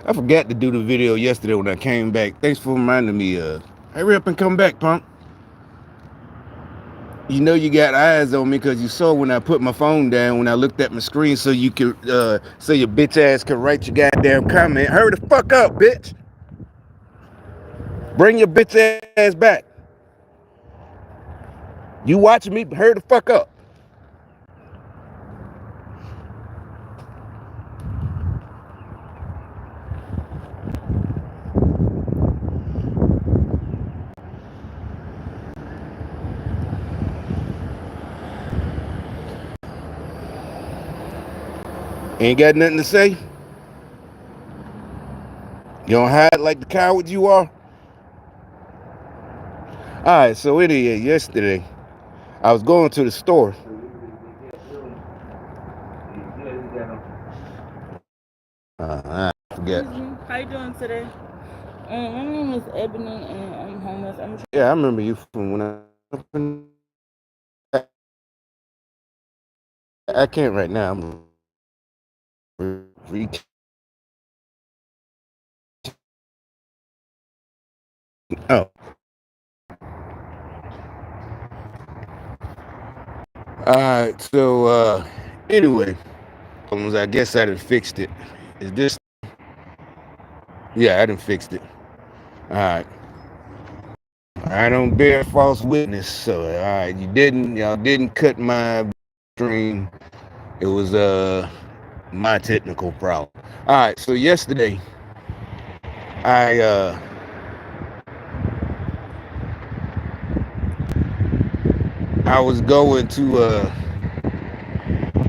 I forgot to do the video yesterday when I came back. Thanks for reminding me. Hurry up and come back, punk. You know you got eyes on me because you saw when I put my phone down when I looked at my screen so you could so your bitch ass could write your goddamn comment. Hurry the fuck up, bitch. Bring your bitch ass back. You watching me? Hurry the fuck up. Ain't got nothing to say? You don't hide like the coward you are? Alright, so anyway, yesterday I was going to the store. I forget. Excuse me. How you doing today? My name is Ebony, and I'm homeless. Yeah, I remember you from when I can't right now. I'm oh. Alright, so anyway, I guess I done fixed it. Is this? Yeah, I done fixed it. Alright. I don't bear false witness, so alright, y'all didn't cut my stream. It was my technical problem. Alright, so yesterday I I was going to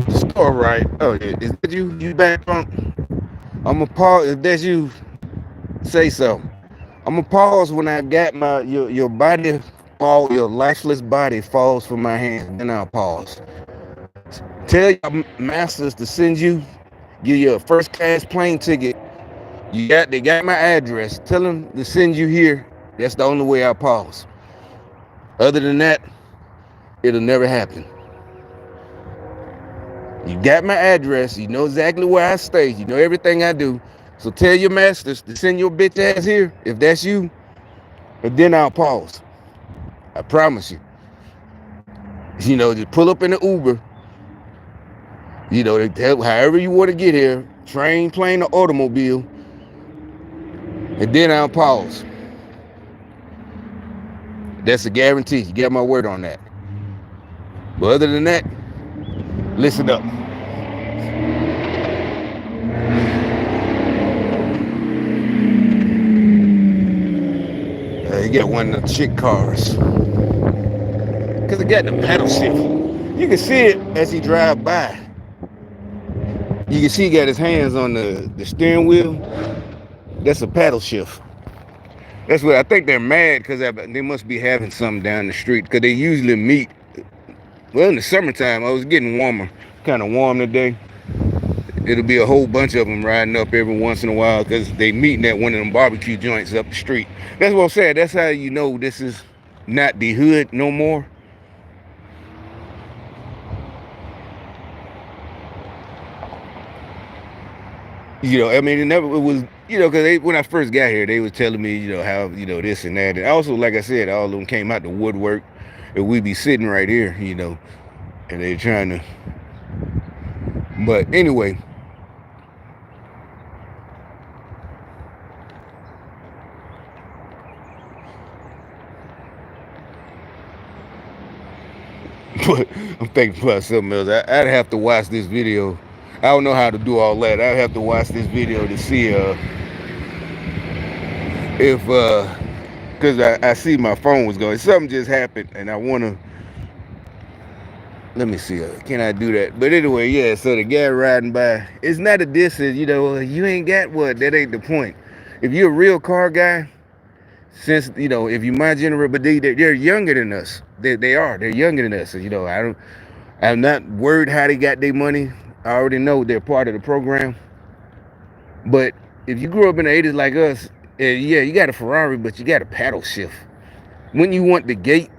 the store, right? Oh yeah, is that you? You back from? I'ma pause if that's you, say so. I'ma pause when I got your body fall, your lifeless body falls from my hands, then I'll pause. Tell your masters to send you your first class plane ticket. They got my address. Tell them to send you here. That's the only way I pause. Other than that, it'll never happen. You got my address. You know exactly where I stay. You know everything I do. So tell your masters to send your bitch ass here, if that's you, and then I'll pause. I promise you. You know, just pull up in the Uber. You know, they tell however you want to get here, train, plane, or automobile, and then I'll pause. That's a guarantee. You get my word on that. But other than that, listen up. You get one of the chick cars. Because it got the pedal shift. You can see it as he drive by. You can see he got his hands on the steering wheel. That's a paddle shift. That's what I think they're mad because they must be having something down the street because they usually meet. Well, in the summertime, I was getting warmer, kind of warm today. It'll be a whole bunch of them riding up every once in a while because they meeting at one of them barbecue joints up the street. That's what I'm saying. That's how you know this is not the hood no more. You know, I mean, it was, you know, because when I first got here, they was telling me, you know, how, you know, this and that. And also, like I said, all of them came out the woodwork, and we be sitting right here, you know, and they trying to. But anyway, but I'm thinking about something else. I'd have to watch this video. I don't know how to do all that. I'd have to watch this video to see if because I see my phone was going. Something just happened, and I want to. Let me see. Can I do that? But anyway, yeah. So the guy riding by, it's not a distance. You know, you ain't got what. That ain't the point. If you're a real car guy, since you know, if you my generation, but they're younger than us. They are. They're younger than us. So, you know, I'm not worried how they got their money. I already know they're part of the program. But if you grew up in the 80s like us, yeah, you got a Ferrari, but you got a paddle shift. When you want the gate,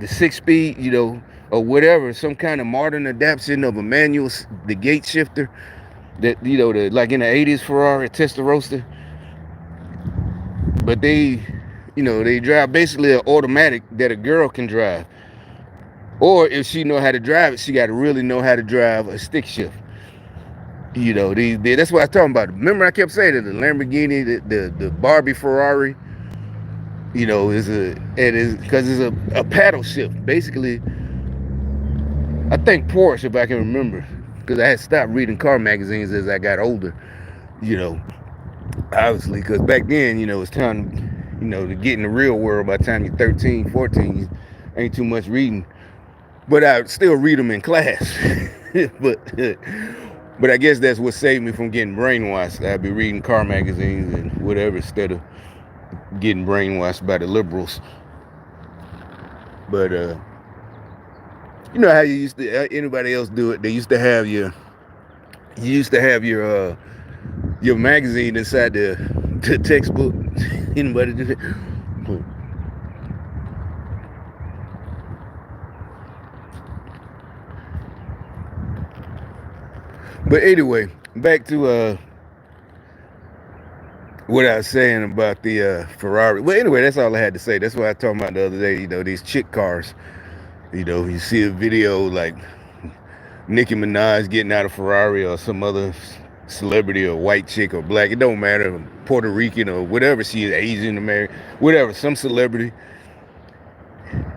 the 6-speed, you know, or whatever, some kind of modern adaptation of a manual, the gate shifter, that the like in the '80s Ferrari Testarossa, but they drive basically an automatic that a girl can drive. Or if she know how to drive it, she got to really know how to drive a stick shift. That's what I was talking about. Remember, I kept saying that the Lamborghini, the Barbie Ferrari, is because it's a paddle shift. Basically, I think Porsche, if I can remember, because I had stopped reading car magazines as I got older. You know, obviously, because back then, it's time, to get in the real world. By the time you're 13, 14, ain't too much reading. But I still read them in class. but but I guess that's what saved me from getting brainwashed. I'd be reading car magazines and whatever instead of getting brainwashed by the liberals. But you know how you used to anybody else do it? They used to have you used to have your magazine inside the textbook. Anybody do that? But anyway, back to what I was saying about the Ferrari. Well, anyway, that's all I had to say. That's what I was talking about the other day. These chick cars. You see a video like Nicki Minaj getting out of Ferrari or some other celebrity or white chick or black. It don't matter. Puerto Rican or whatever she is, Asian American, whatever. Some celebrity.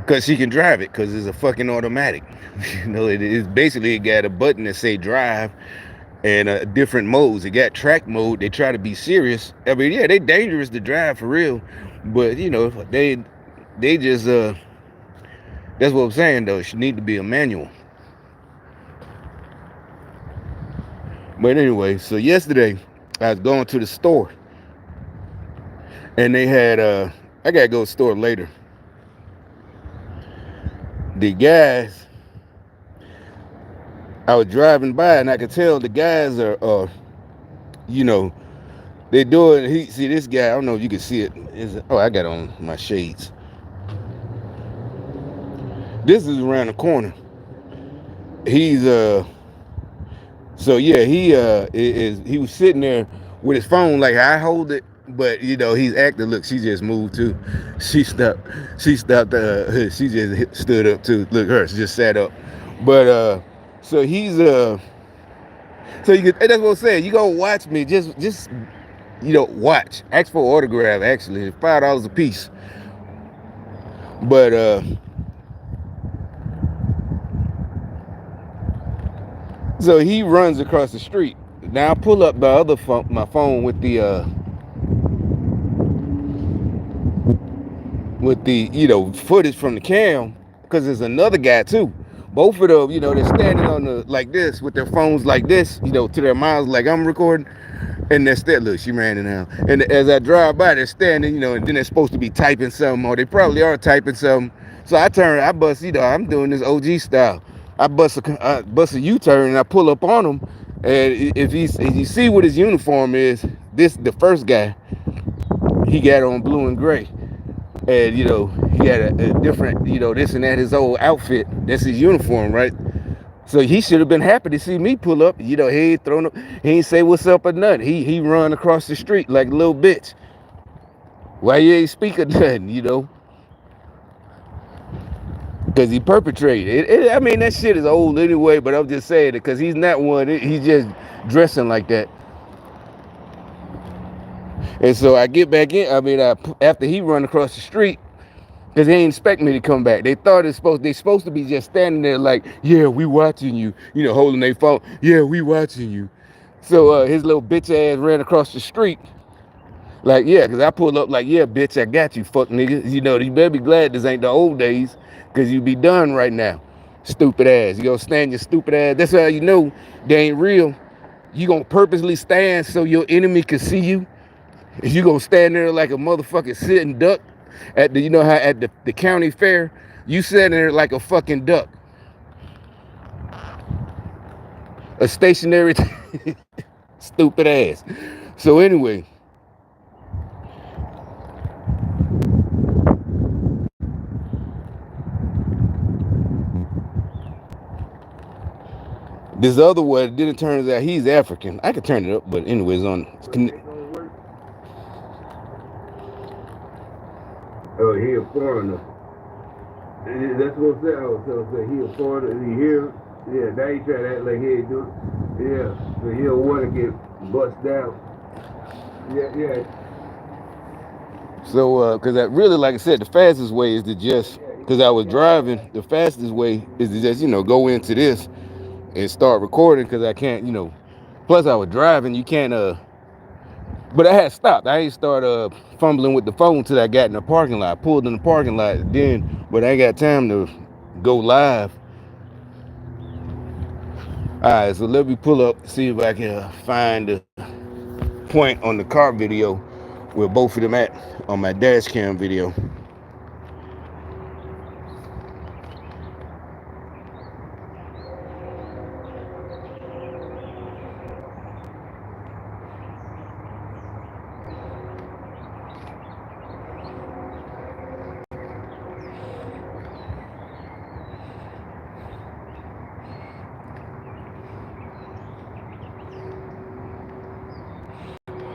Because she can drive it because it's a fucking automatic. It's basically it got a button that say drive and different modes. It got track mode. They try to be serious. I mean, yeah, they dangerous to drive for real, but they just that's what I'm saying though. It should need to be a manual. But anyway, so yesterday I was going to the store and they had I gotta go to the store later. The guys, I was driving by and I could tell the guys are you know they're doing. See this guy. I don't know if you can see it. I got on my shades. This is around the corner. He's So yeah, he was sitting there with his phone like I hold it, but he's acting. Look, she just moved too. She stopped. She stopped. She just stood up too. Look, her. She just sat up. But so he's so you could. That's what I'm saying. You go watch me. Just watch. Ask for autograph. Actually, $5 a piece. But so he runs across the street. Now I pull up my phone with the footage from the cam because there's another guy too. Both of them, they're standing on the like this with their phones like this, to their mouths like I'm recording. And they're still, look, she ran it now. And as I drive by, they're standing, and then they're supposed to be typing something, or they probably are typing something. So I bust, I'm doing this OG style. I bust a U-turn and I pull up on him. And if you see what his uniform is, the first guy, he got on blue and gray. And, he had a different, this and that, his old outfit. That's his uniform, right? So he should have been happy to see me pull up. He ain't thrown up. He ain't say what's up or nothing. He run across the street like a little bitch. Why you ain't speak or nothing, Because he perpetrated. I mean, that shit is old anyway, but I'm just saying it because he's not one. He's just dressing like that. And so I get back in. I mean, after he run across the street, because they didn't expect me to come back. They thought they're supposed to be just standing there like, yeah, we watching you, holding their phone. Yeah, we watching you. So his little bitch ass ran across the street. Like, yeah, because I pulled up like, yeah, bitch, I got you, fuck nigga. You better be glad this ain't the old days, because you be done right now. Stupid ass. You gonna stand your stupid ass. That's how you know they ain't real. You gonna purposely stand so your enemy can see you. If you gonna stand there like a motherfucking sitting duck at at the county fair, you sitting there like a fucking duck. A stationary stupid ass. So anyway, This other one, then it turns out he's African. I could turn it up, but anyways, on. Oh, he a foreigner. That's what I'm saying. Oh, so he a foreigner. He here. Yeah, now he try to act like he ain't do it. Yeah, so he don't want to get bust down. Yeah, yeah. So, because I really, like I said, the fastest way is to just, because I was driving, the fastest way is to just, go into this and start recording because I can't, plus I was driving, you can't, but I had stopped. I ain't start fumbling with the phone until I got in the parking lot. I pulled in the parking lot then, but I ain't got time to go live. All right, so let me pull up, see if I can find the point on the car video where both of them at on my dash cam video.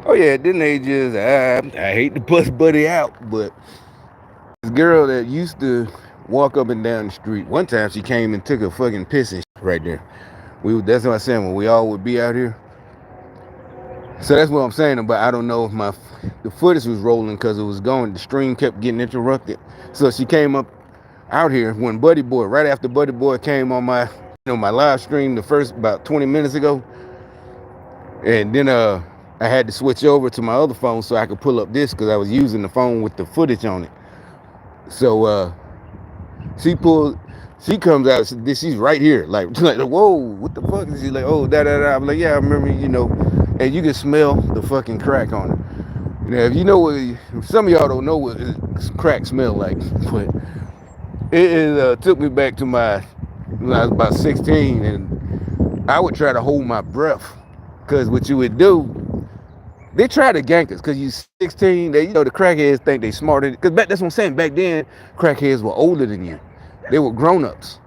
Oh yeah, then they just I hate to bust Buddy out, but this girl that used to walk up and down the street. One time she came and took a fucking piss and shit right there. That's what I'm saying when we all would be out here. So that's what I'm saying. But I don't know if the footage was rolling because it was going. The stream kept getting interrupted. So she came up out here when Buddy Boy, right after Buddy Boy came on my my live stream the first about 20 minutes ago, and then I had to switch over to my other phone so I could pull up this because I was using the phone with the footage on it. So she pulled, she comes out, she's right here, like whoa, what the fuck? And she's like, oh, da da da. I'm like, yeah, I remember, and you can smell the fucking crack on it. If you know what, some of y'all don't know what crack smell like, but it took me back to when I was about 16, and I would try to hold my breath, because what you would do, they try to gank us because you 16. They, the crackheads think they smarter. Because that's what I'm saying. Back then, crackheads were older than you. They were grown-ups.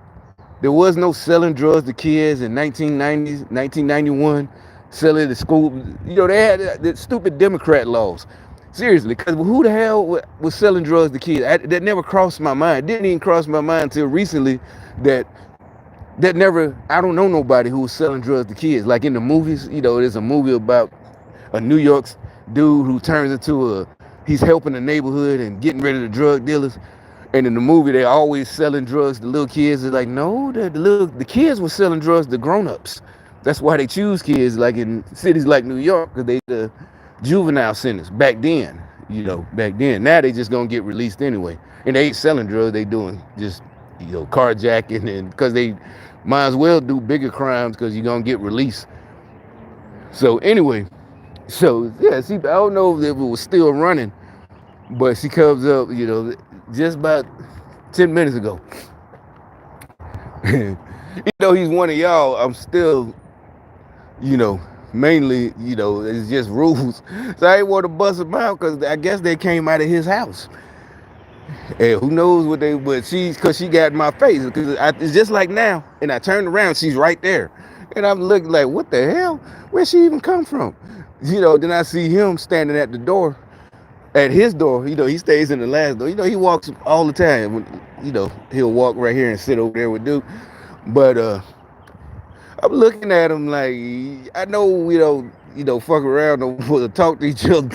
There was no selling drugs to kids in 1990s, 1991, selling to school. They had the stupid Democrat laws. Seriously, because who the hell was selling drugs to kids? That never crossed my mind. It didn't even cross my mind until recently that never, I don't know nobody who was selling drugs to kids. Like in the movies, there's a movie about a New York dude who turns into he's helping the neighborhood and getting rid of the drug dealers. And in the movie, they always selling drugs to little kids. It's like, no, the kids were selling drugs to grown-ups. That's why they choose kids like in cities like New York, because they the juvenile centers back then. Back then. Now they just gonna get released anyway. And they ain't selling drugs, they doing just carjacking, and because they might as well do bigger crimes because you're gonna get released. So anyway, so yeah, I don't know if it was still running, but she comes up, just about 10 minutes ago. He's one of y'all, I'm still, mainly, it's just rules. So I ain't want to bust him out because I guess they came out of his house. And who knows what but because she got in my face. Because it's just like now, and I turned around, she's right there. And I'm looking like, what the hell? Where'd she even come from? Then I see him standing at the door, at his door. He stays in the last door. He walks all the time. He'll walk right here and sit over there with Duke. But I'm looking at him like, I know we don't, fuck around or talk to each other,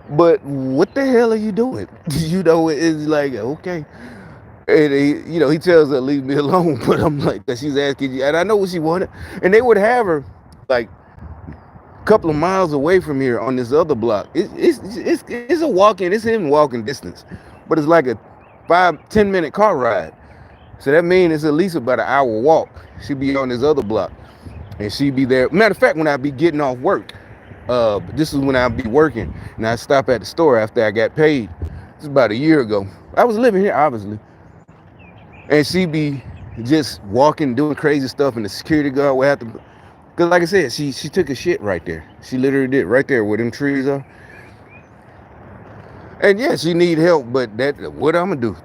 but what the hell are you doing? It's like, okay. And he tells her, leave me alone. But I'm like, that she's asking you, and I know what she wanted. And they would have her like a couple of miles away from here on this other block. It's a walking, it's in walking distance, but it's like a 5-10 minute car ride. So that means it's at least about an hour walk. She'd be on this other block, and she'd be there. Matter of fact, when I'd be getting off work, this is when I'd be working, and I'd stop at the store after I got paid. This is about a year ago. I was living here, obviously. And she'd be just walking, doing crazy stuff, and the security guard would have to, because like I said, she took a shit right there. She literally did, right there where them trees are. And yeah, she need help, but what I'm gonna do?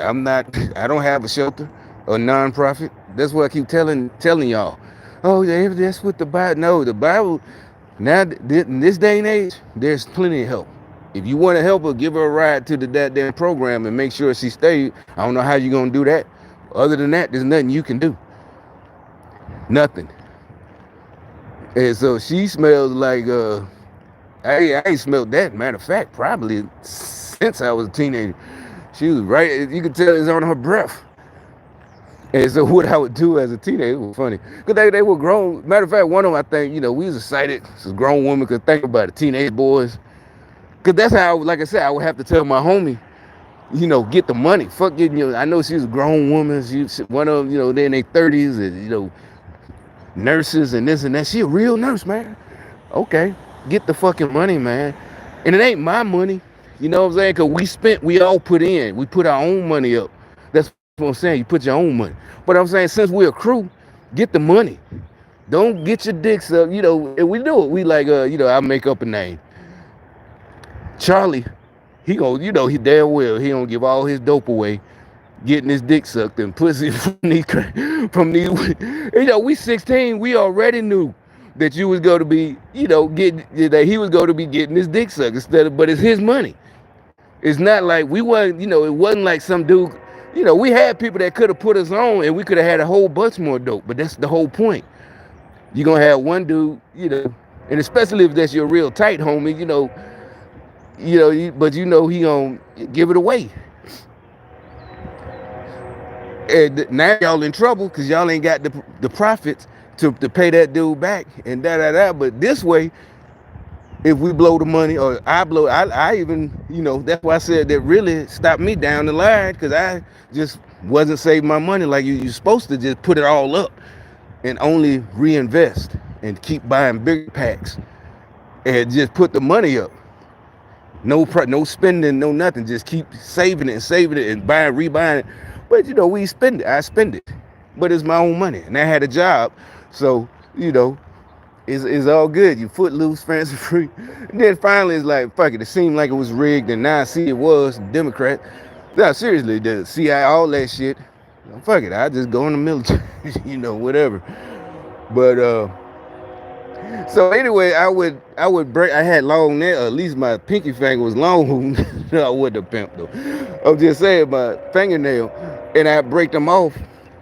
I don't have a shelter, a non-profit. That's what I keep telling y'all. Oh, yeah, that's what the Bible. No, the Bible. Now, in this day and age, there's plenty of help. If you want to help her, give her a ride to the goddamn program and make sure she stays. I don't know how you're gonna do that. Other than that, there's nothing you can do. Nothing. And so she smells like I ain't smelled that. Matter of fact, probably since I was a teenager. She was right. You could tell it's on her breath. And so what I would do as a teenager, it was funny. Because they were grown. Matter of fact, one of them, I think, we was excited. This grown woman could think about it. Teenage boys. Because that's how, like I said, I would have to tell my homie, get the money. Fuck getting, I know she was a grown woman. One of them, they're in their 30s and, nurses and this and that. She a real nurse, man. Okay. Get the fucking money, man. And it ain't my money. You know what I'm saying? Because we all put in. We put our own money up. That's what I'm saying. You put your own money. But I'm saying, since we're a crew, get the money. Don't get your dicks up. And we do it. We like, I make up a name. Charlie, he gonna, he damn well, he gonna give all his dope away, getting his dick sucked and pussy from these. We 16. We already knew that you was going to be, getting that he was going to be getting his dick sucked but it's his money. It's not like we wasn't, it wasn't like some dude. We had people that could have put us on, and we could have had a whole bunch more dope. But that's the whole point. You're gonna have one dude, and especially if that's your real tight homie, but he gonna give it away. And now y'all in trouble because y'all ain't got the profits to pay that dude back and da. But this way, if we blow the money or I even, that's why I said that really stopped me down the line, because I just wasn't saving my money like you're supposed to. Just put it all up and only reinvest and keep buying bigger packs and just put the money up. No spending, no nothing. Just keep saving it and buying, rebuying it. But we spend it. I spend it, but it's my own money, and I had a job, so it's all good. You footloose, fancy free. And then finally, it's like, fuck it. It seemed like it was rigged, and now I see it was Democrat. Now seriously, the CIA, all that shit. Fuck it. I just go in the military, whatever. But so anyway, I would break. I had long nails. At least my pinky finger was long. I wouldn't have pimped though. I'm just saying, my fingernail, and I break them off,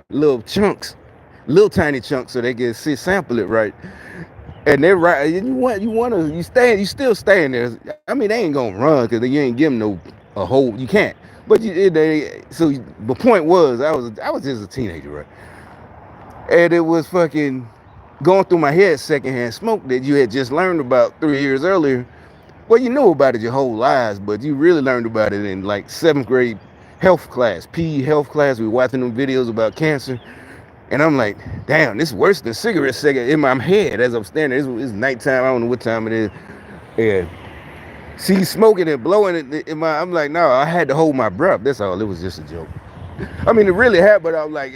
little chunks, little tiny chunks, so they can sample it right. And they're right. You still staying there. I mean, they ain't gonna run because you ain't give them a whole. You can't. But so the point was, I was just a teenager, right? And it was fucking going through my head secondhand smoke that you had just learned about 3 years earlier. Well, you knew about it your whole lives, but you really learned about it in like 7th grade health class, PE health class. We were watching them videos about cancer. And I'm like, damn, this is worse than cigarettes in my head as I'm standing there. It's nighttime. I don't know what time it is. And she's smoking and blowing it in I'm like, no, I had to hold my breath. That's all. It was just a joke. I mean, it really happened, but I was like,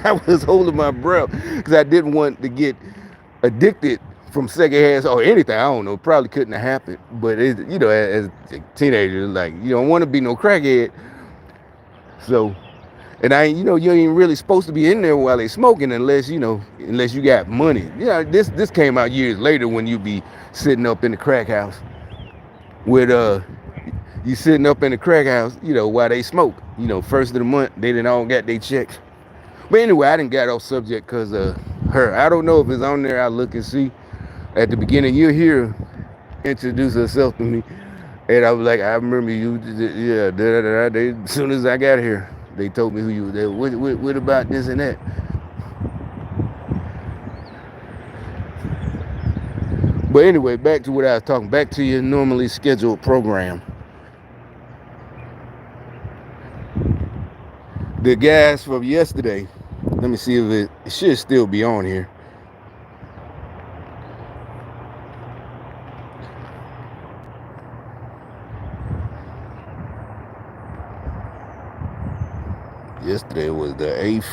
I was holding my breath because I didn't want to get addicted from secondhand or anything. I don't know. Probably couldn't have happened. But, as a teenager, like, you don't want to be no crackhead. So, and you ain't really supposed to be in there while they smoking unless you got money. This came out years later when you be sitting up in the crack house with you sitting up in the crack house, while they smoke. First of the month, they didn't all got their checks. But anyway, I didn't get off subject because of her. I don't know if it's on there. I'll look and see. At the beginning, you'll hear her introduce herself to me. And I was like, I remember you, yeah, as soon as I got here, they told me who you were. What about this and that? But anyway, back to what I was talking. Back to your normally scheduled program. The guys from yesterday, let me see if it should still be on here. Yesterday was the 8th,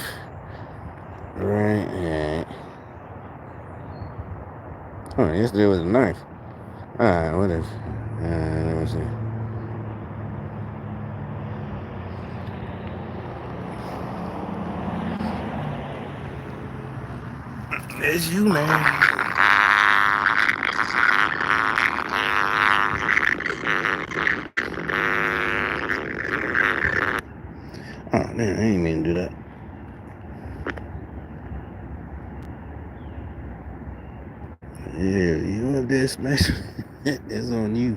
right? Oh, yesterday was the 9th. Alright, what is? Let me see. It's you, man. Oh man, I ain't mean to do that. Yeah, you up there smashing? That's on you.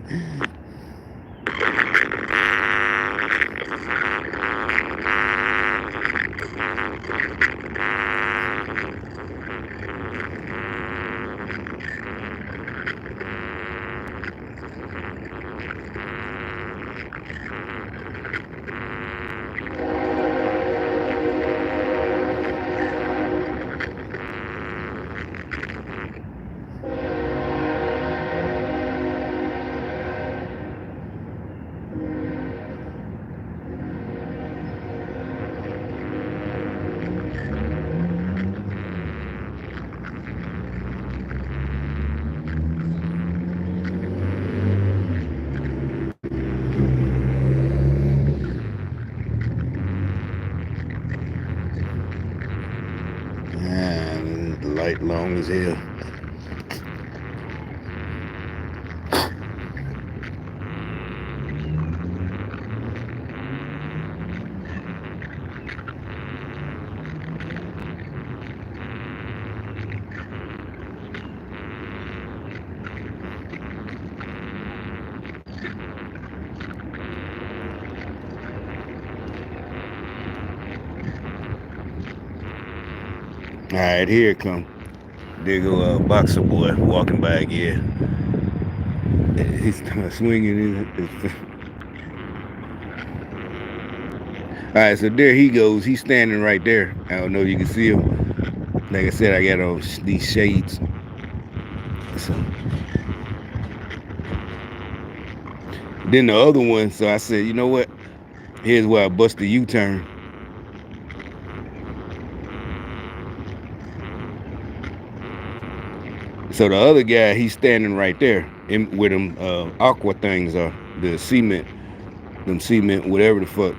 Ah, the light long as hell. All right, here it come. There go a boxer boy walking by again. He's swinging. All right, so there he goes. He's standing right there. I don't know if you can see him. Like I said, I got on these shades. So then the other one. So I said, you know what? Here's where I bust the U-turn. So the other guy, he's standing right there with them aqua things are the cement, whatever the fuck.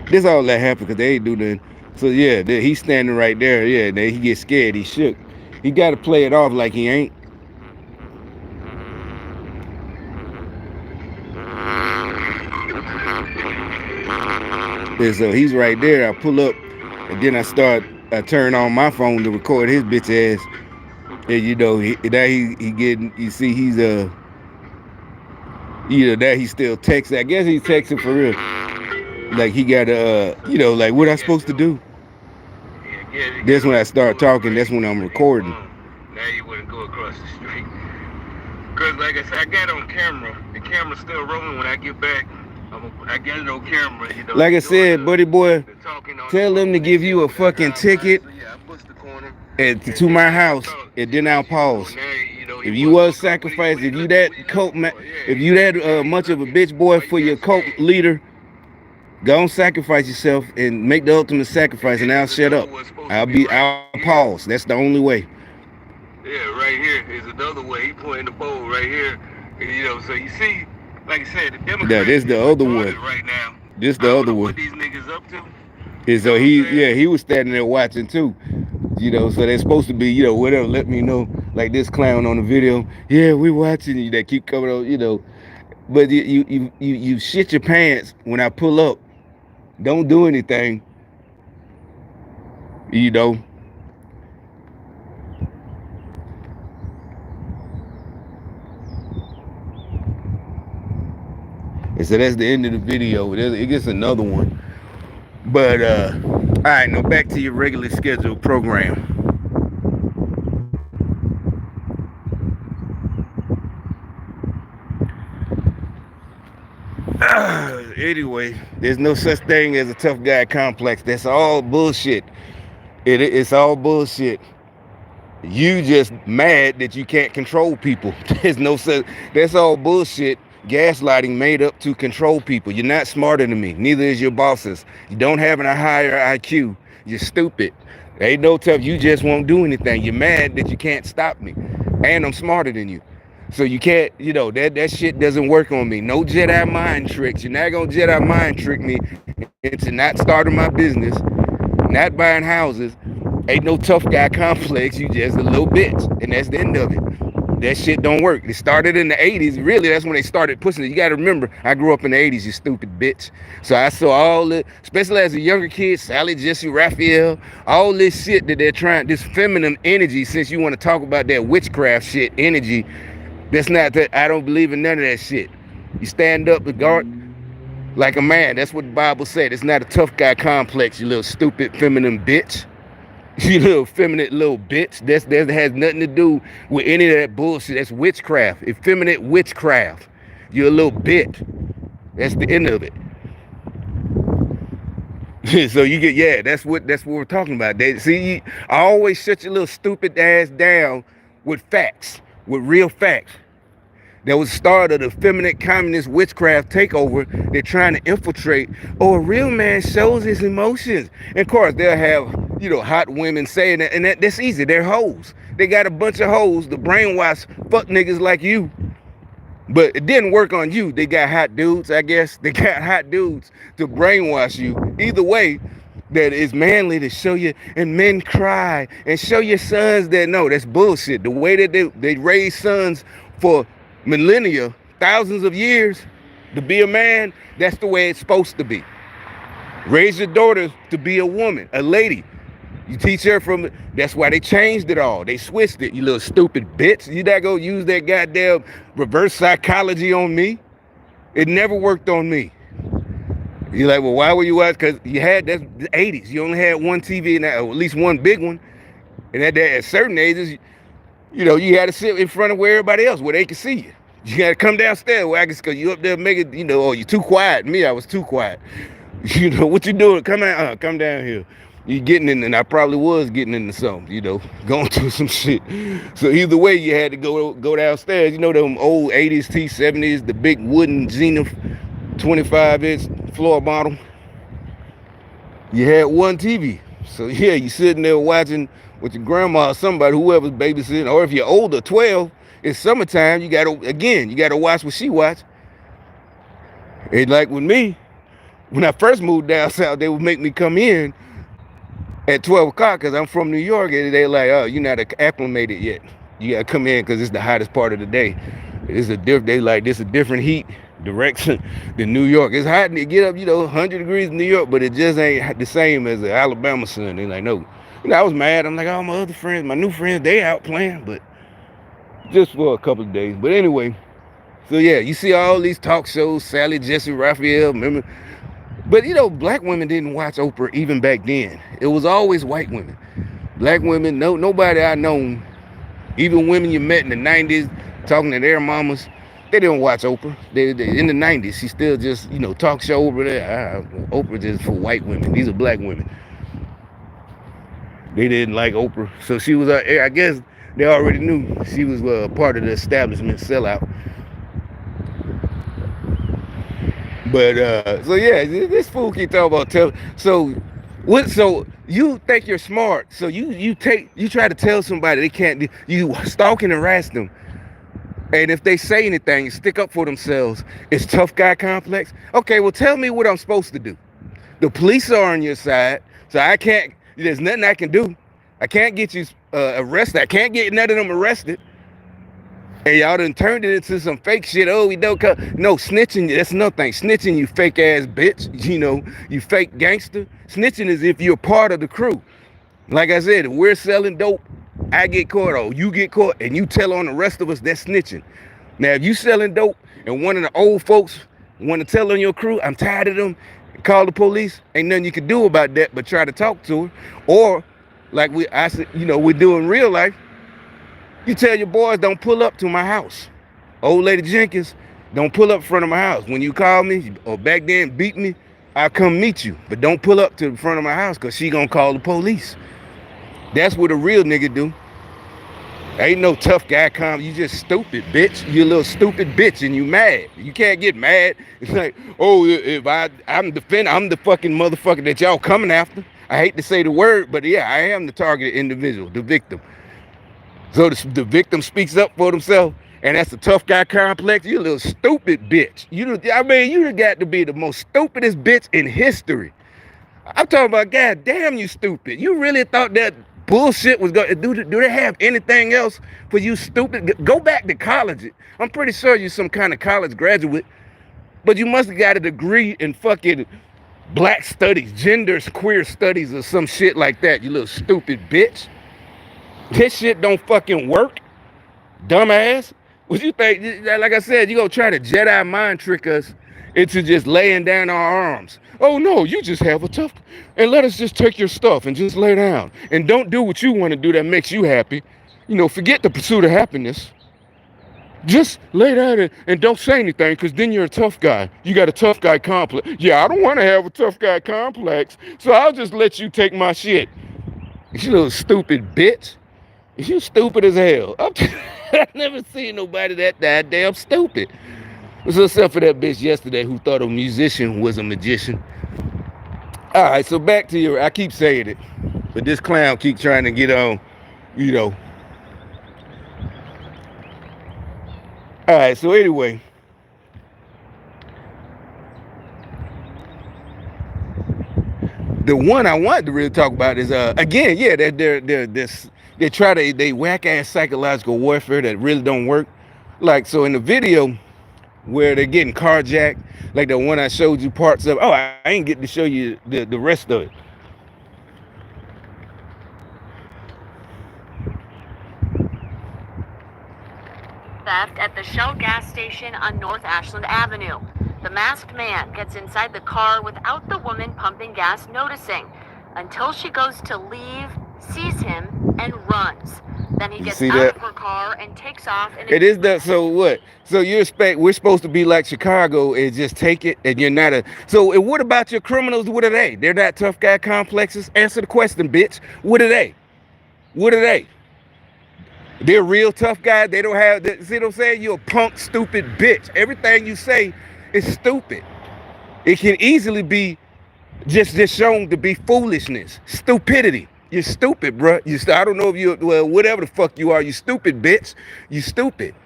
This all that happened because they ain't do nothing. So yeah, he's standing right there. Yeah, then he gets scared. He shook. He got to play it off like he ain't. And so he's right there. I pull up, and then I turn on my phone to record his bitch ass. And you know, he getting. You see, he's either that he's still texting. I guess he's texting for real. Like he got like what I supposed to do. That's when I start talking. That's when I'm recording. Now you wouldn't go across the street. Cause like I said, I got it on camera. The camera's still rolling when I get back. I got it on camera. You know, like I said, buddy boy, tell them to give you a fucking ticket to my house, and then I'll pause. If you was sacrificed, if you that much of a bitch boy for your cult leader, go and sacrifice yourself and make the ultimate sacrifice, and I'll shut up. I'll pause. That's the only way. Yeah, right here is another way. He pointing the bowl right here. You know, so you see, like I said, the Democrats. Yeah, this the other one. Right now. This the other one. What these niggas up to? And so he was standing there watching too. You know, so they're supposed to be, whatever. Let me know, like this clown on the video. Yeah, we watching you. They keep coming on, But you shit your pants when I pull up. Don't do anything. You know. And so that's the end of the video. It gets another one. But all right, now back to your regularly scheduled program. Anyway, there's no such thing as a tough guy complex. That's all bullshit. It's all bullshit. You just mad that you can't control people. There's no such. That's all bullshit. Gaslighting made up to control people. You're not smarter than me. Neither is your bosses. You don't have a higher IQ. You're stupid. Ain't no tough. You just won't do anything. You're mad that you can't stop me, and I'm smarter than you. So you can't, that shit doesn't work on me. No Jedi mind tricks. You're not gonna Jedi mind trick me into not starting my business, not buying houses, Ain't no tough guy complex. You just a little bitch, and that's the end of it. That shit don't work. It started in the 80s. Really, that's when they started pushing it. You got to remember, I grew up in the 80s, you stupid bitch. So I saw all the, especially as a younger kid, Sally, Jesse, Raphael, all this shit that they're trying, this feminine energy, since you want to talk about that witchcraft shit, energy, that's not that, I don't believe in none of that shit. You stand up and guard like a man. That's what the Bible said. It's not a tough guy complex, you little stupid feminine bitch. You little feminine little bitch. That has nothing to do with any of that bullshit. That's witchcraft. Effeminate witchcraft. You're a little bitch. That's the end of it. So you get, yeah, that's what we're talking about. See, I always shut your little stupid ass down with facts, with real facts. That was the start of the feminine communist witchcraft takeover. They're trying to infiltrate. Oh, a real man shows his emotions. And of course, they'll have, hot women saying that, and that's easy. They're hoes. They got a bunch of hoes to brainwash fuck niggas like you. But it didn't work on you. They got hot dudes, I guess. They got hot dudes to brainwash you. Either way, that is manly to show you, and men cry, and show your sons that no, that's bullshit. The way that they raise sons for millennia, thousands of years, to be a man, that's the way it's supposed to be. Raise your daughter to be a woman, a lady. You teach her from, that's why they changed it all. They switched it, you little stupid bitch. You not gonna use that goddamn reverse psychology on me? It never worked on me. You're like, well, why were you watching? Because you had, that's the 80s. You only had one TV, or at least one big one. And at certain ages, you had to sit in front of where everybody else, where they could see you. You got to come downstairs where I can, because you up there making, oh, you're too quiet. Me, I was too quiet. What you doing? Come down here. You getting in, and I probably was getting into something, going through some shit. So either way, you had to go downstairs. Them old 80s T70s, the big wooden Zenith 25-inch floor model. You had one TV. So yeah, you sitting there watching with your grandma or somebody, whoever's babysitting, or if you're older, 12, it's summertime, you gotta watch what she watch. And like with me, when I first moved down south, they would make me come in at 12 o'clock because I'm from New York, and they're like, oh, you're not acclimated yet. You gotta come in because it's the hottest part of the day. This a different heat direction than New York. It's hot to get up, 100 degrees in New York, but it just ain't the same as the Alabama sun. They're like, no. I was mad. I'm like, oh, my other friends, my new friends, they out playing, but just for a couple of days. But anyway, so yeah, you see all these talk shows, Sally, Jesse, Raphael, remember? But black women didn't watch Oprah even back then. It was always white women. Black women, nobody I know, even women you met in the 90s, talking to their mamas, they didn't watch Oprah. They in the 90s, she still just, talk show over there. Oprah just for white women. These are black women. They didn't like Oprah. So she was, I guess they already knew she was part of the establishment sellout. But, so yeah, this fool keep talking about so you think you're smart. So you try to tell somebody they can't, you stalk and harass them. And if they say anything, stick up for themselves. It's tough guy complex. Okay, well, tell me what I'm supposed to do. The police are on your side, so there's nothing I can do. I can't get you arrested. I can't get none of them arrested. And y'all done turned it into some fake shit. Oh, we don't come. No, snitching, that's nothing. Snitching, you fake ass bitch. You fake gangster. Snitching is if you're part of the crew. Like I said, if we're selling dope, I get caught, or you get caught, and you tell on the rest of us, that's snitching. Now, if you selling dope and one of the old folks want to tell on your crew, I'm tired of them, call the police, ain't nothing you can do about that but try to talk to her. Or, like we do in real life, you tell your boys, don't pull up to my house. Old lady Jenkins, don't pull up in front of my house. When you call me, or back then beat me, I'll come meet you. But don't pull up to the front of my house because she gonna call the police. That's what a real nigga do. Ain't no tough guy you just stupid bitch. You a little stupid bitch and you mad. You can't get mad. It's like, oh, if I'm the fucking motherfucker that y'all coming after. I hate to say the word, but yeah, I am the targeted individual, the victim. So the victim speaks up for themselves, and that's a tough guy complex. You a little stupid bitch. You got to be the most stupidest bitch in history. I'm talking about, god damn, you stupid. You really thought that bullshit was going. Do they have anything else for you stupid? Go back to college. I'm pretty sure you're some kind of college graduate, but you must have got a degree in fucking black studies, gender queer studies, or some shit like that. You little stupid bitch. This shit don't fucking work, dumbass. What you think? Like I said, you gonna try to Jedi mind trick us into just laying down our arms. Oh no, you just have a tough, and let us just take your stuff and just lay down and don't do what you want to do that makes you happy. Forget the pursuit of happiness. Just lay down and don't say anything, because then you're a tough guy. You got a tough guy complex. Yeah, I don't want to have a tough guy complex, so I'll just let you take my shit. You little stupid bitch. You stupid as hell. I've never seen nobody that damn stupid. So except for that bitch yesterday who thought a musician was a magician. All right, so back to I keep saying it, but this clown keep trying to get on, you know. All right, so anyway. The one I wanted to really talk about is again, yeah, they whack ass psychological warfare that really don't work. Like, so in the video where they're getting carjacked, like the one I showed you parts of. Oh, I ain't get to show you the rest of it. Theft at the Shell gas station on North Ashland Avenue. The masked man gets inside the car without the woman pumping gas noticing, until she goes to leave, sees him, and runs. Then he gets out of her car and takes off. It is that. So what? So you expect we're supposed to be like Chicago and just take it, and you're not a. So what about your criminals? What are they? They're not tough guy complexes. Answer the question, bitch. What are they? What are they? They're real tough guys. They don't have. See what I'm saying? You're a punk, stupid bitch. Everything you say is stupid. It can easily be just shown to be foolishness, stupidity. You're stupid, bro. I don't know if you, well, whatever the fuck you are, you stupid bitch. You stupid.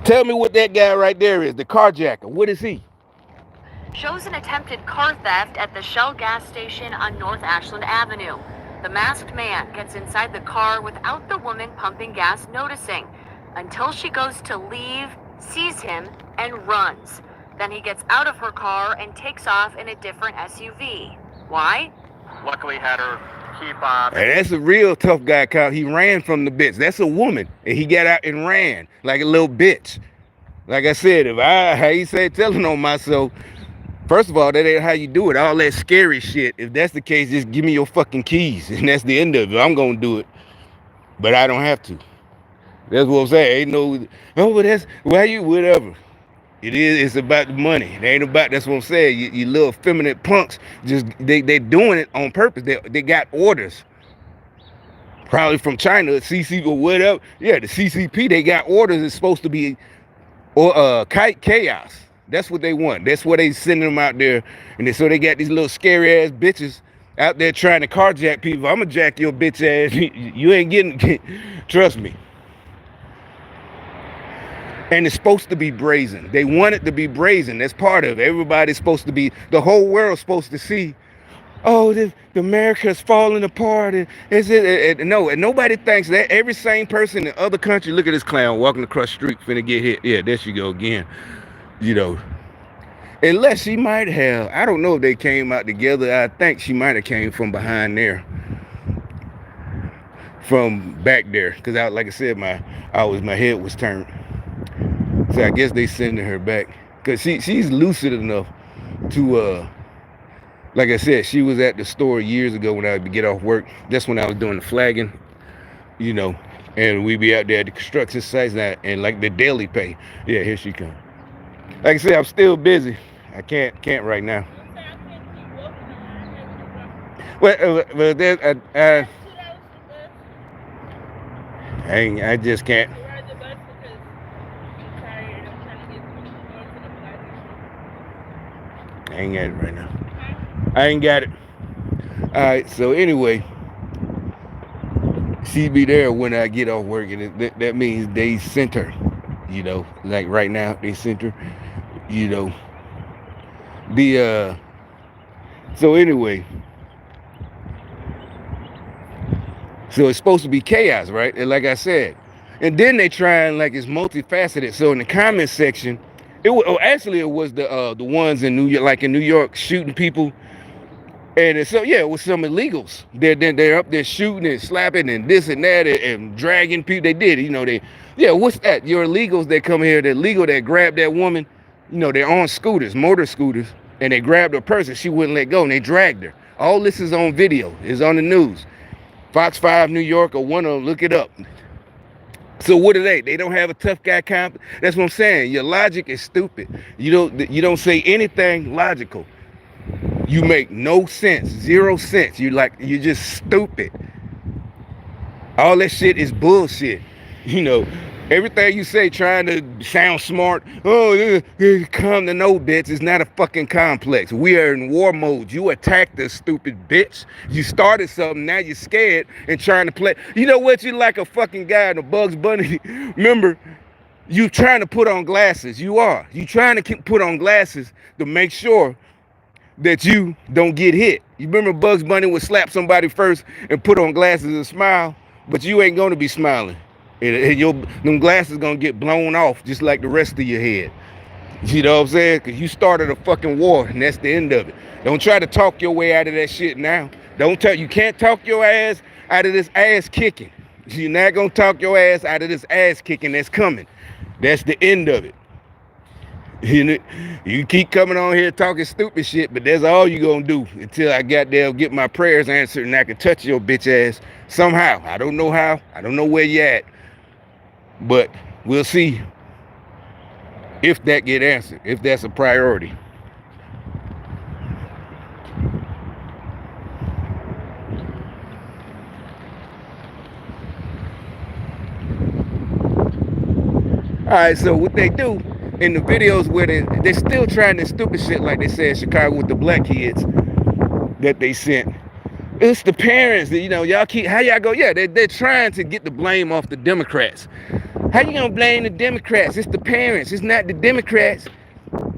Tell me what that guy right there is, the carjacker. What is he? Shows an attempted car theft at the Shell gas station on North Ashland Avenue. The masked man gets inside the car without the woman pumping gas noticing, until she goes to leave, sees him, and runs. Then he gets out of her car and takes off in a different SUV. Why? Luckily had her keep on. And that's a real tough guy cop. He ran from the bitch. That's a woman. And he got out and ran like a little bitch. Like I said, if I say telling on myself, first of all, that ain't how you do it. All that scary shit. If that's the case, just give me your fucking keys. And that's the end of it. I'm going to do it. But I don't have to. That's what I'm saying. Ain't no, oh, but that's, why you, whatever. It is, it's about the money. It ain't about, that's what I'm saying. You little effeminate punks, just, they doing it on purpose. They got orders. Probably from China, CC or whatever. Yeah, the CCP, they got orders. It's supposed to be chaos. That's what they want. That's why they sending them out there. And so they got these little scary ass bitches out there trying to carjack people. I'm gonna jack your bitch ass. You ain't getting, trust me. And it's supposed to be brazen. They want it to be brazen. That's part of it. Everybody's supposed to be, the whole world's supposed to see, oh, the America's falling apart. No, and nobody thinks that. Every sane person in the other country, look at this clown walking across the street, finna get hit. Yeah, there she go again. Unless she might have, I don't know if they came out together. I think she might have came from behind there. From back there. Because like I said, my head was turned. So I guess they sending her back. Because she's lucid enough to, like I said, she was at the store years ago when I would get off work. That's when I was doing the flagging, and we'd be out there at the construction sites and like the daily pay. Yeah, here she comes. Like I said, I'm still busy. I can't right now. Well, I just can't. I ain't got it right now. I ain't got it. All right, so anyway, she be there when I get off work, and that means they sent her, like right now, they sent her, so anyway, So it's supposed to be chaos, right? And like I said, and then they try and like it's multifaceted. So in the comment section, actually it was the ones in New York, like in New York, shooting people. And so yeah, it was some illegals. They're up there shooting and slapping and this and that and dragging people. They did, what's that? Your illegals that come here, they're legal that grabbed that woman. They're on scooters, motor scooters, and they grabbed her person. She wouldn't let go, and they dragged her. All this is on video. It's on the news. Fox 5 New York or one of them, look it up. So what are they? They don't have a tough guy comp. That's what I'm saying. Your logic is stupid. You don't say anything logical. You make no sense, 0 cents. You're just stupid. All that shit is bullshit. Everything you say trying to sound smart. Oh, come to know, bitch. It's not a fucking complex. We are in war mode. You attacked us, stupid bitch. You started something. Now you're scared and trying to play. You know what? You like a fucking guy in a Bugs Bunny. Remember, you trying to put on glasses. You are. You trying to put on glasses to make sure that you don't get hit. You remember Bugs Bunny would slap somebody first and put on glasses and smile, but you ain't gonna be smiling. And them glasses gonna get blown off just like the rest of your head. You know what I'm saying? Because you started a fucking war, and that's the end of it. Don't try to talk your way out of that shit now. You can't talk your ass out of this ass kicking. You're not gonna talk your ass out of this ass kicking that's coming. That's the end of it. You keep coming on here talking stupid shit, but that's all you gonna do until I got there, get my prayers answered, and I can touch your bitch ass somehow. I don't know how. I don't know where you at, but we'll see if that get answered, if that's a priority. All right, so what they do in the videos where they're still trying this stupid shit like they said in Chicago with the black kids that they sent. It's the parents that, y'all keep, how y'all go, yeah, they're trying to get the blame off the Democrats. How you gonna blame the Democrats? It's the parents, it's not the Democrats.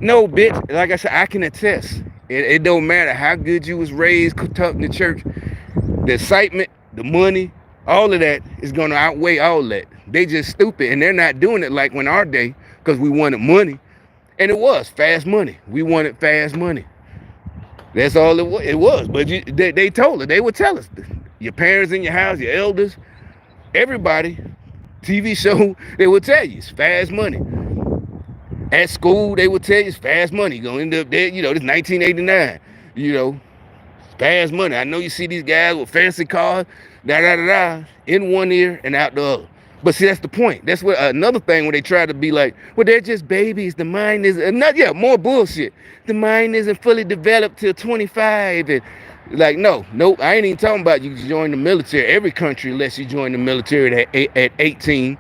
No, bitch, like I said, I can attest. It don't matter how good you was raised, taught in the church. The excitement, the money, all of that is gonna outweigh all that. They just stupid, and they're not doing it like when our day, because we wanted money. And it was fast money. We wanted fast money. That's all it was. But they told us, they would tell us, your parents in your house, your elders, everybody, TV show, they would tell you it's fast money. At school, they would tell you it's fast money. You're going to end up there, this 1989, fast money. I know you see these guys with fancy cars, in one ear and out the other. But see, that's the point. That's what another thing when they try to be like, well, they're just babies. The mind is more bullshit. The mind isn't fully developed till 25. And like, nope. I ain't even talking about you join the military. Every country lets you join the military at 18.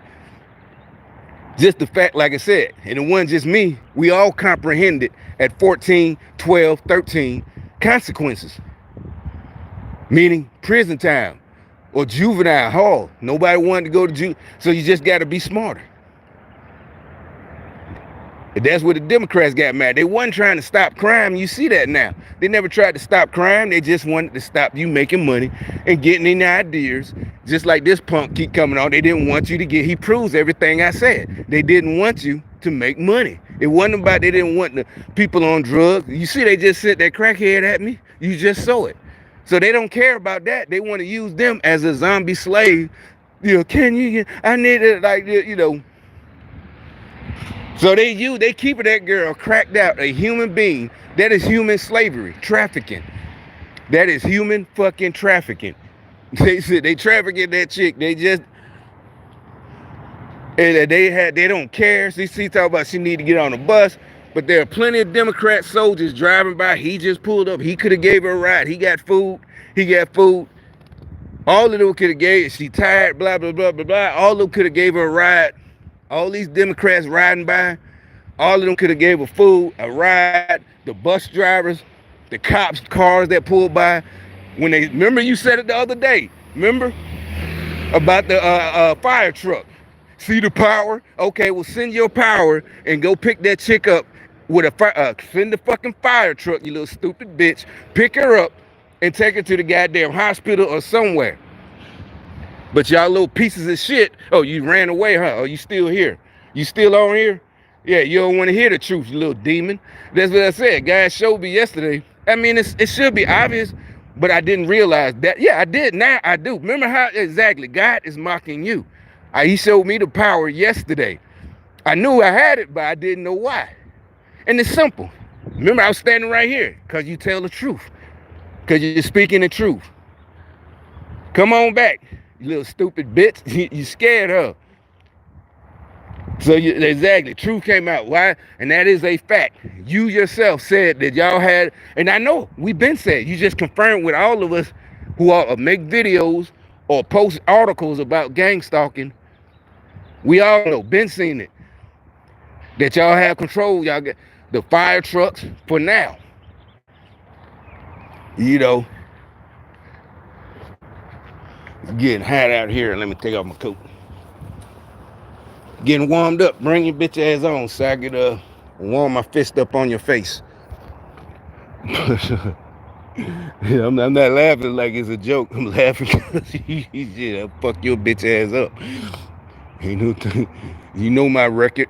Just the fact, like I said, and it wasn't just me. We all comprehended at 14, 12, 13 consequences. Meaning prison time. Or juvenile hall. Nobody wanted to go to juvenile. So you just got to be smarter. And that's where the Democrats got mad. They wasn't trying to stop crime. You see that now. They never tried to stop crime. They just wanted to stop you making money and getting any ideas. Just like this punk keep coming on. They didn't want you to get. He proves everything I said. They didn't want you to make money. It wasn't about they didn't want the people on drugs. You see, they just sent that crackhead at me. You just saw it. So they don't care about that. They want to use them as a zombie slave. I need it, So they keeping that girl cracked out, a human being. That is human slavery, trafficking. That is human fucking trafficking. They said they trafficking that chick. They just, and they don't care. She talking about she need to get on a bus. But there are plenty of Democrat soldiers driving by. He just pulled up. He could have gave her a ride. He got food. All of them could have gave. She tired. Blah blah blah blah blah. All of them could have gave her a ride. All these Democrats riding by. All of them could have gave her food, a ride. The bus drivers, the cops' cars that pulled by. Remember you said it the other day. Remember about the fire truck. See the power? Okay, well send your power and go pick that chick up with send the fucking fire truck, you little stupid bitch. Pick her up and take her to the goddamn hospital or somewhere. But y'all little pieces of shit, oh, you ran away, huh? Oh, you still here? You still on here? Yeah, you don't want to hear the truth, you little demon. That's what I said. Guys showed me yesterday. I mean, it should be obvious, but I didn't realize that. Yeah, I did. Now I do. Remember how exactly God is mocking you. He showed me the power yesterday. I knew I had it, but I didn't know why. And it's simple. Remember, I was standing right here because you tell the truth, because you're speaking the truth. Come on back, you little stupid bitch. You scared her. So exactly, truth came out. Why? And that is a fact. You yourself said that y'all had, and I know we've been said. You just confirmed with all of us who are make videos or post articles about gang stalking. We all know, been seen it. That y'all have control. Y'all get the fire trucks for now. You know, it's getting hot out here. Let me take off my coat. Getting warmed up. Bring your bitch ass on so I could warm my fist up on your face. Yeah, I'm not laughing like it's a joke. I'm laughing because I'll fuck your bitch ass up. You know my record.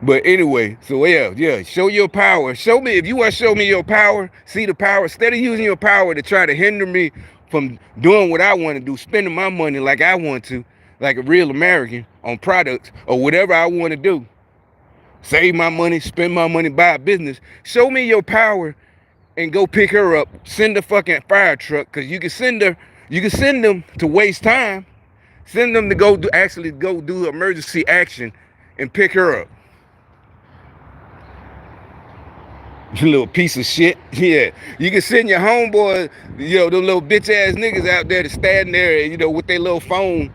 But anyway, so yeah, show your power. Show me, if you want to show me your power, see the power. Instead of using your power to try to hinder me from doing what I want to do, spending my money like I want to, like a real American, on products or whatever I want to do. Save my money, spend my money, buy a business. Show me your power and go pick her up. Send a fucking fire truck, because you can send them to waste time. Send them to go do emergency action and pick her up. You little piece of shit. Yeah. You can send your homeboy, the little bitch ass niggas out there to stand there, with their little phone.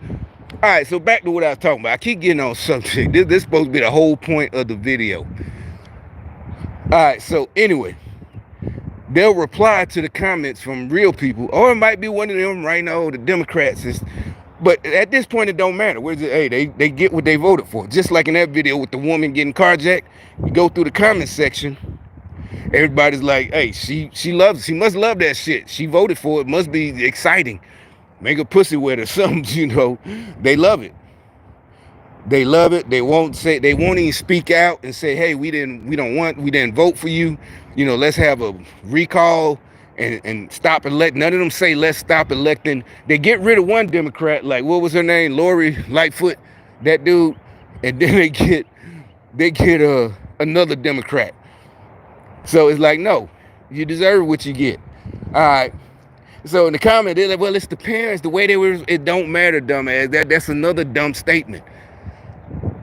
All right, so back to what I was talking about. I keep getting on subject. This is supposed to be the whole point of the video. All right, so anyway, they'll reply to the comments from real people, or it might be one of them right now, the Democrats. But at this point, it don't matter. Hey, they get what they voted for. Just like in that video with the woman getting carjacked, you go through the comment section, everybody's like, hey, she must love that shit. She voted for it. Must be exciting. Make a pussy with her, something, They love it. They love it. They won't even speak out and say, hey, we didn't vote for you. Let's have a recall and stop electing. None of them say let's stop electing. They get rid of one Democrat, like what was her name? Lori Lightfoot, that dude, and then they get another Democrat. So it's like, no, you deserve what you get. All right. So in the comment, they're like, well, it's the parents, the way they were, it don't matter, dumbass. That's another dumb statement.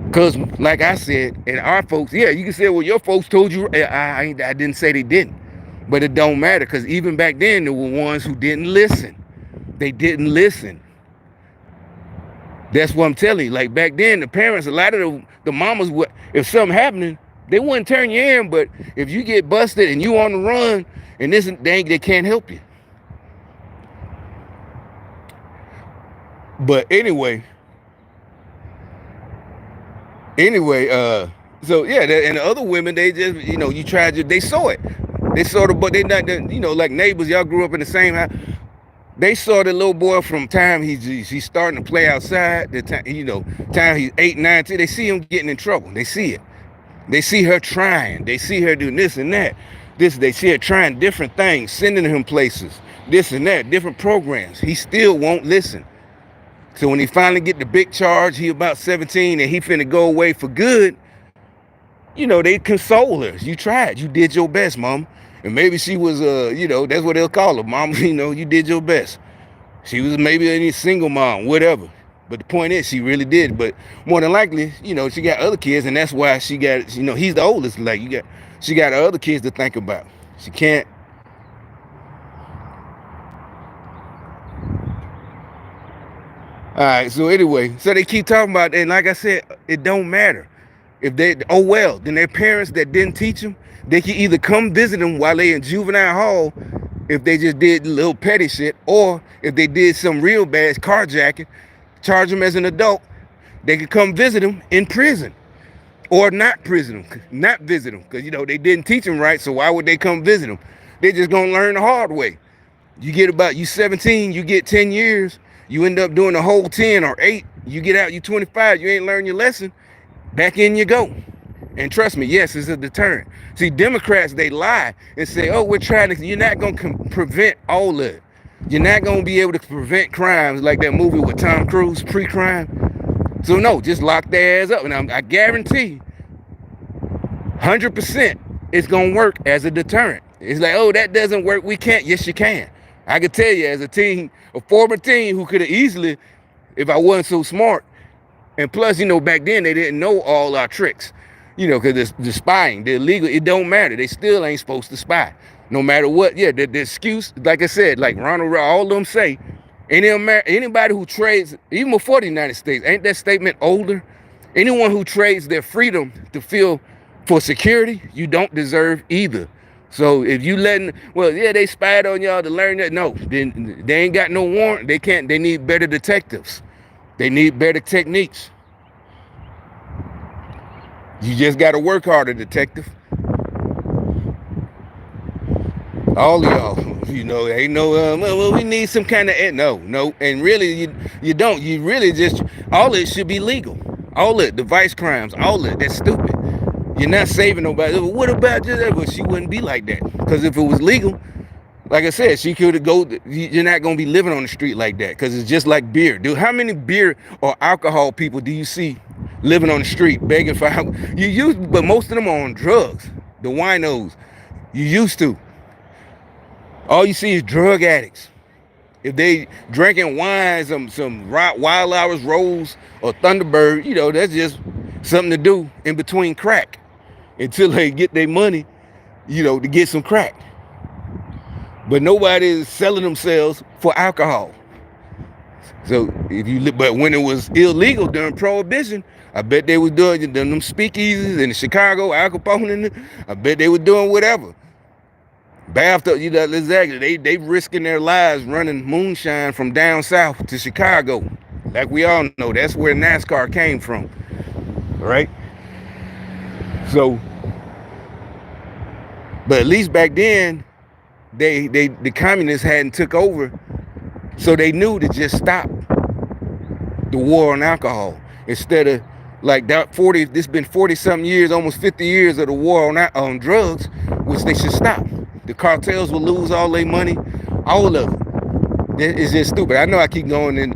Because like I said, and our folks, yeah, you can say, well, your folks told you. I didn't say they didn't. But it don't matter, because even back then, there were ones who didn't listen. They didn't listen. That's what I'm telling you. Like back then, the parents, a lot of the mamas, if something happening, they wouldn't turn you in. But if you get busted and you on the run, and they can't help you. But anyway, so yeah, and the other women, they just, they saw it. They saw but they not, like neighbors, y'all grew up in the same house. They saw the little boy from time he's starting to play outside, the time, time he's 8, 9, 10, they see him getting in trouble. They see it. They see her trying. They see her doing this and that. They see her trying different things, sending him places, this and that, different programs. He still won't listen. So when he finally get the big charge, he about 17 and he finna go away for good, they console her. You tried. You did your best, mom. And maybe she was, that's what they'll call her, mom. You did your best. She was maybe a single mom, whatever. But the point is, she really did. But more than likely, she got other kids, and that's why she got, he's the oldest. Like, she got other kids to think about. She can't. All right, so anyway, so they keep talking about it, and like I said, it don't matter. If then their parents that didn't teach them, they can either come visit them while they in juvenile hall, if they just did little petty shit, or if they did some real bad carjacking, charge them as an adult, they could come visit them in prison, or not visit them, because they didn't teach them right, so why would they come visit them? They just gonna learn the hard way. You 17, you get 10 years, You end up doing the whole 10 or 8. You get out, you 25, you ain't learned your lesson. Back in you go. And trust me, yes, it's a deterrent. See, Democrats, they lie and say, oh, we're trying to, you're not going to prevent all of it. You're not going to be able to prevent crimes like that movie with Tom Cruise, Pre-Crime. So no, just lock their ass up. And I guarantee 100% it's going to work as a deterrent. It's like, oh, that doesn't work. We can't. Yes, you can. I can tell you as a teen, a former teen who could have easily, if I wasn't so smart, and plus, back then they didn't know all our tricks, because the spying, the illegal, it don't matter. They still ain't supposed to spy, no matter what. Yeah, the excuse, like I said, like Ronald, all of them say, anybody who trades, even before the United States, ain't that statement older? Anyone who trades their freedom to feel for security, you don't deserve either. So if you they spied on y'all to learn that. No, then they ain't got no warrant. They can't. They need better detectives. They need better techniques. You just got to work harder, detective. All of y'all, ain't no, well, we need some kind of, no. And really, you don't. You really just, all of it should be legal. All of it, device crimes, all of it, that's stupid. You're not saving nobody. What about just, well, she wouldn't be like that. Because if it was legal, like I said, she could go. You're not gonna be living on the street like that, because it's just like beer. Dude, how many beer or alcohol people do you see living on the street begging for help? But most of them are on drugs. The winos, you used to. All you see is drug addicts. If they drinking wine, some Wild Hours Rolls or Thunderbird, that's just something to do in between crack until they get their money, to get some crack. But nobody is selling themselves for alcohol. So but when it was illegal during Prohibition, I bet they was doing them speakeasies in Chicago, Al Capone, I bet they were doing whatever. Bathtub, exactly. They risking their lives running moonshine from down south to Chicago. Like we all know, that's where NASCAR came from, right? So, but at least back then, the communists hadn't took over, so they knew to just stop the war on alcohol instead of like that 40. This been 40-something years, almost 50 years of the war on drugs, which they should stop. The cartels will lose all their money, all of it. It's just stupid. I know I keep going in,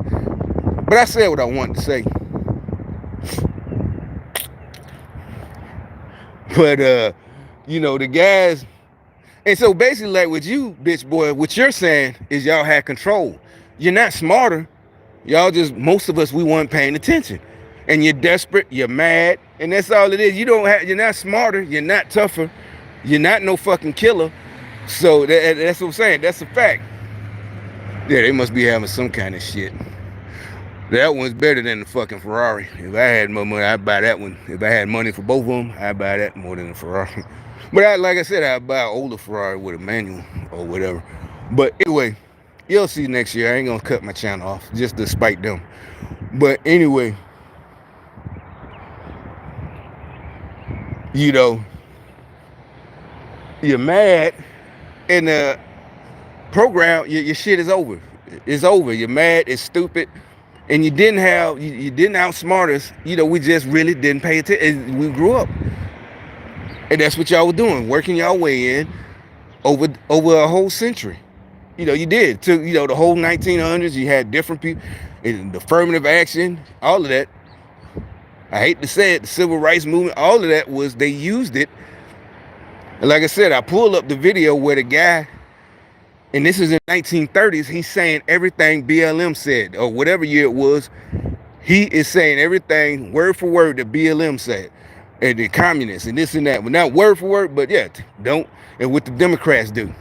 but I said what I wanted to say. But the guys. And so basically, like with you, bitch boy, what you're saying is y'all had control. You're not smarter. Y'all just, most of us, we weren't paying attention. And you're desperate, you're mad, and that's all it is. You're not smarter, you're not tougher, you're not no fucking killer. So that's what I'm saying, that's a fact. Yeah, they must be having some kind of shit. That one's better than the fucking Ferrari. If I had more money, I'd buy that one. If I had money for both of them, I'd buy that more than the Ferrari. But like I said, I'd buy an older Ferrari with a manual or whatever. But anyway, you'll see next year. I ain't gonna cut my channel off just to spite them. But anyway, you're mad, and the program, your shit is over. It's over. You're mad. It's stupid. And you didn't outsmart us. We just really didn't pay attention. We grew up. And that's what y'all were doing, working y'all way in over a whole century. You did. The whole 1900s, you had different people, and the affirmative action, all of that. I hate to say it, the civil rights movement, all of that was, they used it. And like I said, I pulled up the video where the guy, and this is in 1930s, he's saying everything BLM said, or whatever year it was. He is saying everything word for word that BLM said. And the communists and this and that. Well, not word for word, but yeah, don't. And what the Democrats do.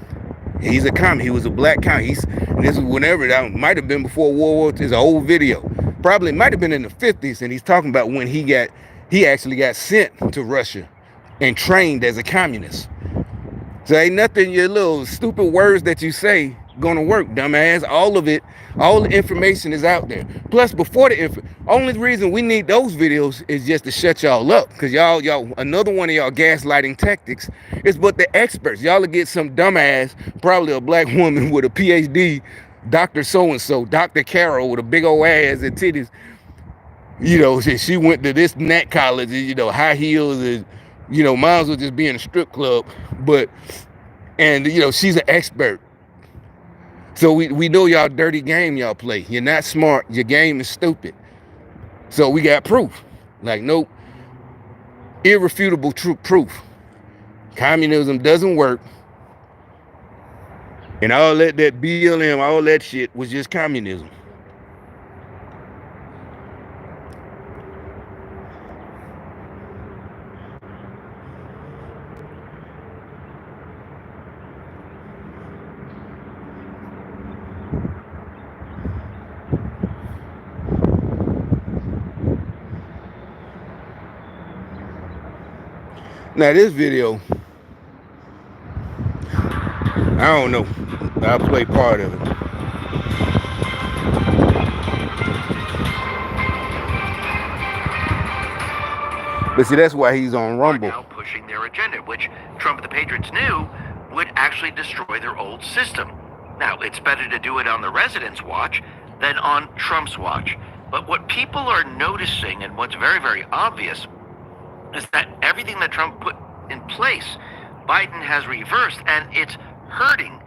He's a communist. He was a black communist. And this is whenever, that might have been before World War II. It's an old video. Probably might have been in the 50s. And he's talking about when he actually got sent to Russia and trained as a communist. So ain't nothing your little stupid words that you say gonna work, dumbass. All of it, all the information is out there. Plus, before the only reason we need those videos is just to shut y'all up, because y'all another one of y'all gaslighting tactics is, but the experts, y'all will get some dumbass, probably a black woman with a PhD, Dr. So-and-so, Dr. Carol with a big old ass and titties. She went to this and that college, and, high heels, and, might as well just be in a strip club. And she's an expert. So we know y'all dirty game y'all play. You're not smart. Your game is stupid. So we got proof. Like, nope. Irrefutable proof. Communism doesn't work. And all that BLM, all that shit was just communism. Now this video, I don't know. I'll play part of it. But see, that's why he's on Rumble. Are now pushing their agenda, which Trump and the Patriots knew would actually destroy their old system. Now, it's better to do it on the residents' watch than on Trump's watch. But what people are noticing, and what's very, very obvious, is that everything that Trump put in place, Biden has reversed, and it's hurting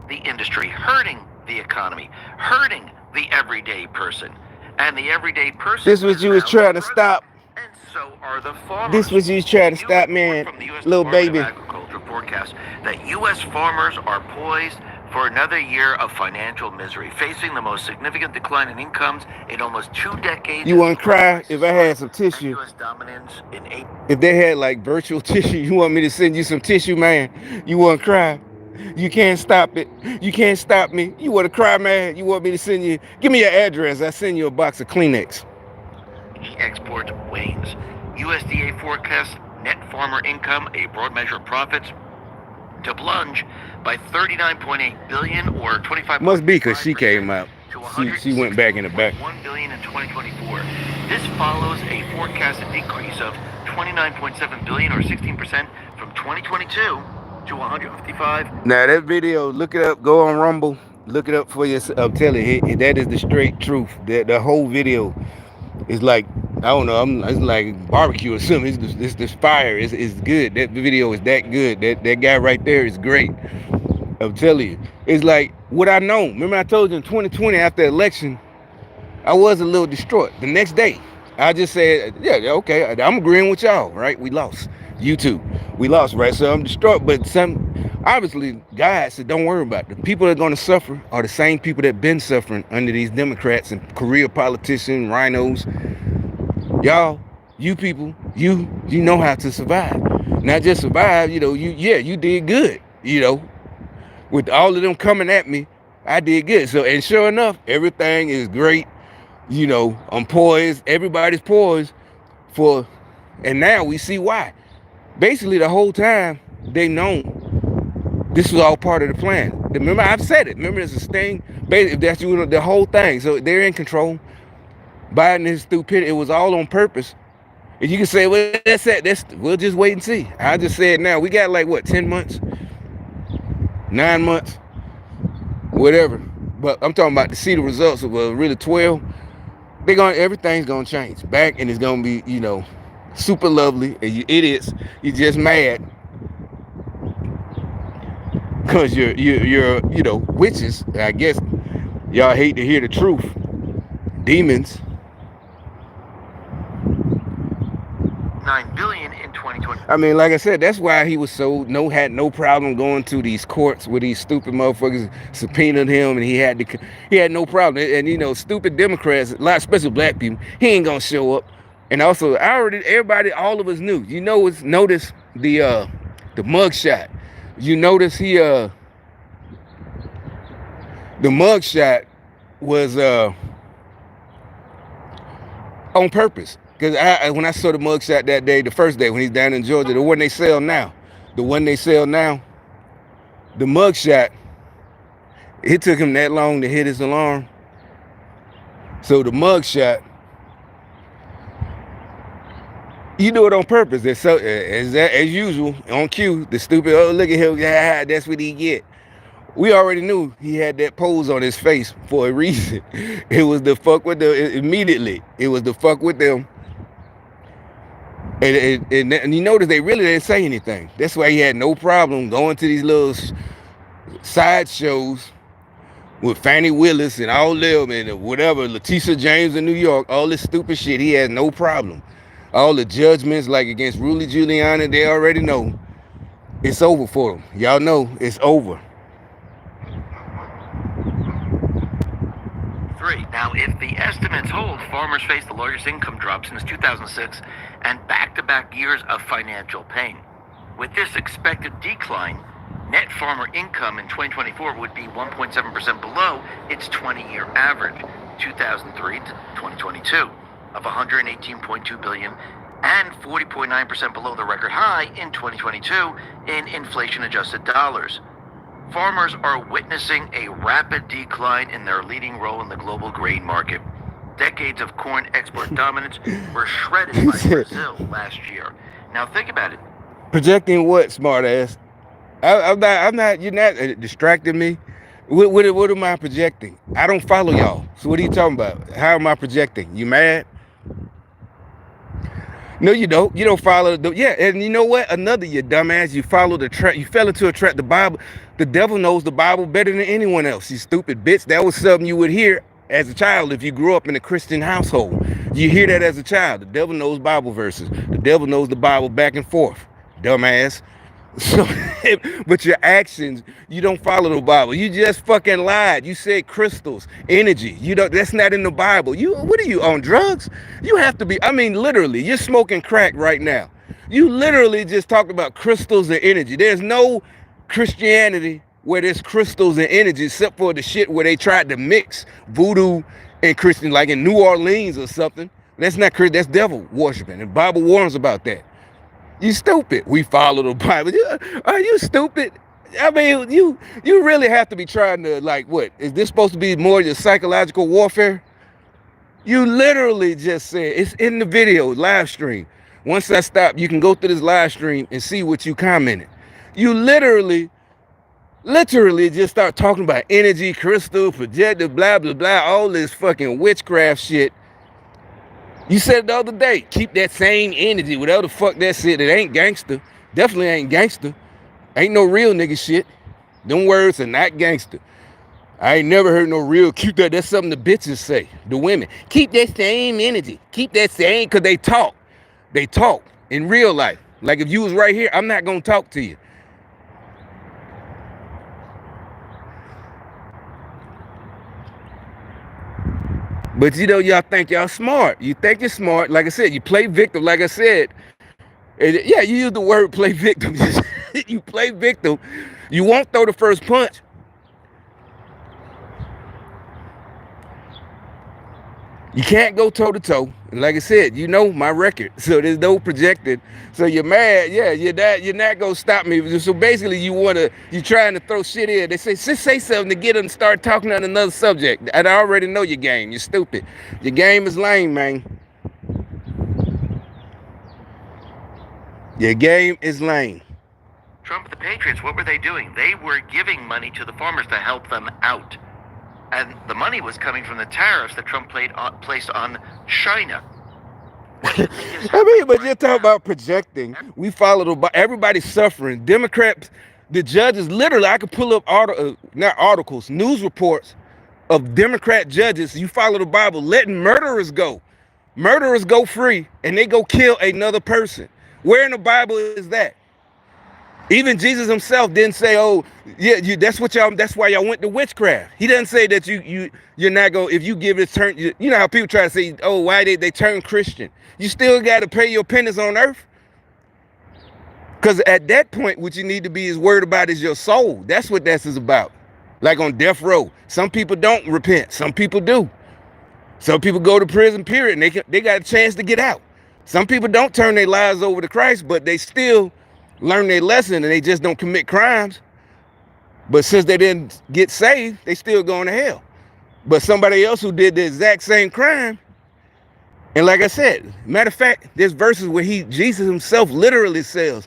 the industry, hurting the economy, hurting the everyday person. And the everyday person... This was you was trying to stop. And so are the farmers. This was you trying to stop, man. Little baby. Agriculture forecast that U.S. farmers are poised for another year of financial misery, facing the most significant decline in incomes in almost 2 decades. You wouldn't cry if I had some tissue. If they had like virtual tissue, you want me to send you some tissue, man? You wouldn't cry. You can't stop it. You can't stop me. You want to cry, man? You want me to send you? Give me your address. I'll send you a box of Kleenex. Export wanes. USDA forecasts net farmer income, a broad measure of profits, to plunge by 39.8 billion or 25. Must be because she came out. She went back in the back. 1 billion in 2024. This follows a forecasted decrease of 29.7 billion or 16% from 2022 to 155. Now that video, look it up. Go on Rumble. Look it up for yourself. I'm telling you, that is the straight truth. The whole video is like, I don't know. It's like barbecue or something. It's this fire. It's good. That video is that good. That guy right there is great. I'm telling you. It's like what I know. Remember I told you in 2020 after the election, I was a little distraught. The next day, I just said, yeah, okay, I'm agreeing with y'all, right? We lost. You too. We lost, right? So I'm distraught. But obviously, God said, don't worry about it. The people that are going to suffer are the same people that been suffering under these Democrats and career politicians, rhinos. Y'all, you people, you know how to survive. Not just survive, you did good, With all of them coming at me, I did good. So, and sure enough, everything is great. I'm poised. Everybody's poised and now we see why. Basically, the whole time, they known this was all part of the plan. Remember, I've said it. Remember, it's a sting. Basically, that's the whole thing. So they're in control. Biden is stupid. It was all on purpose. And you can say, well, that's it. We'll just wait and see. I just said now, we got like, 10 months? 9 months? Whatever. But I'm talking about to see the results of really 12. Everything's going to change. Back, and it's going to be, super lovely. And you idiots, you're just mad. Because you're witches. I guess y'all hate to hear the truth. Demons. 9 billion in 2020. I mean, like I said, that's why he was had no problem going to these courts with these stupid motherfuckers subpoenaed him, and he had no problem. And stupid Democrats, a lot, especially black people, he ain't gonna show up. And also, everybody, all of us knew. Notice the mugshot. You notice the mugshot was on purpose. Because when I saw the mugshot that day, the first day when he's down in Georgia, the one they sell now, the mugshot, it took him that long to hit his alarm. So the mugshot, you do it on purpose. As usual, on cue, the stupid, oh, look at him, that's what he get. We already knew he had that pose on his face for a reason. It was the fuck with them immediately. It was the fuck with them. And you notice they really didn't say anything. That's why he had no problem going to these little side shows with Fannie Willis and all them and whatever, Letitia James in New York, all this stupid shit. He had no problem. All the judgments like against Rudy Giuliani, they already know it's over for them. Y'all know it's over. 3. Now, if the estimates hold, farmers face the largest income drop since 2006 and back-to-back years of financial pain. With this expected decline, net farmer income in 2024 would be 1.7% below its 20-year average, 2003 to 2022, of $118.2 billion and 40.9% below the record high in 2022 in inflation-adjusted dollars. Farmers are witnessing a rapid decline in their leading role in the global grain market. Decades of corn export dominance were shredded by Brazil last year. Now think about it. Projecting what, smartass? I'm not. You're not distracting me. What am I projecting? I don't follow y'all. So what are you talking about? How am I projecting? You mad? No, you don't. You don't follow the yeah. And you know what? Another you dumbass. You follow the trap. You fell into a trap. The Bible. The devil knows the Bible better than anyone else. You stupid bitch. That was something you would hear as a child if you grew up in a Christian household. You hear that as a child. The devil knows Bible verses. The devil knows the Bible back and forth. Dumbass. So, but your actions, you don't follow the Bible. You just fucking lied. You said crystals, energy. You don't. That's not in the Bible. What are you on drugs? You have to be. I mean, literally, you're smoking crack right now. You literally just talked about crystals and energy. There's no Christianity where there's crystals and energy, except for the shit where they tried to mix voodoo and Christian, like in New Orleans or something. That's not Christian. That's devil worshiping. And the Bible warns about that. You stupid. We follow the Bible. Are you stupid? I mean, you really have to be trying to, like, what? Is this supposed to be more your psychological warfare? You literally just said, it's in the video, live stream. Once I stop, you can go through this live stream and see what you commented. You literally just start talking about energy, crystal, projective, blah, blah, blah, all this fucking witchcraft shit. You said it the other day, keep that same energy, whatever the fuck that shit. It ain't gangster. Definitely ain't gangster. Ain't no real nigga shit. Them words are not gangster. I ain't never heard no real keep that. That's something the bitches say, the women. Keep that same energy. Keep that same, because they talk. They talk in real life. Like if you was right here, I'm not going to talk to you. But you know, y'all think y'all smart. You think you're smart. Like I said, you play victim. Like I said, yeah, you use the word play victim. You play victim. You won't throw the first punch. You can't go toe to toe. And like I said, you know my record. So there's no projected. So you're mad. Yeah, you're not gonna stop me. So basically you're trying to throw shit in. They say, just say something to get them to start talking on another subject. And I already know your game. You're stupid. Your game is lame, man. Your game is lame. Trump, the Patriots, what were they doing? They were giving money to the farmers to help them out. And the money was coming from the tariffs that Trump placed on China. I mean, but you're talking about projecting. We follow everybody's suffering. Democrats, the judges, literally, I could pull up news reports of Democrat judges. You follow the Bible, letting murderers go. Murderers go free, and they go kill another person. Where in the Bible is that? Even Jesus himself didn't say, "Oh, yeah, that's why y'all went to witchcraft." He doesn't say that you're not going, if you give it turn. You know how people try to say, "Oh, why they turn Christian?" You still got to pay your penance on earth. Because at that point, what you need to be is worried about is your soul. That's what this is about. Like on death row, some people don't repent. Some people do. Some people go to prison, period, and they got a chance to get out. Some people don't turn their lives over to Christ, but they still learn their lesson and they just don't commit crimes. But since they didn't get saved, they still going to hell. But somebody else who did the exact same crime, and like I said, matter of fact, there's verses where Jesus himself literally says,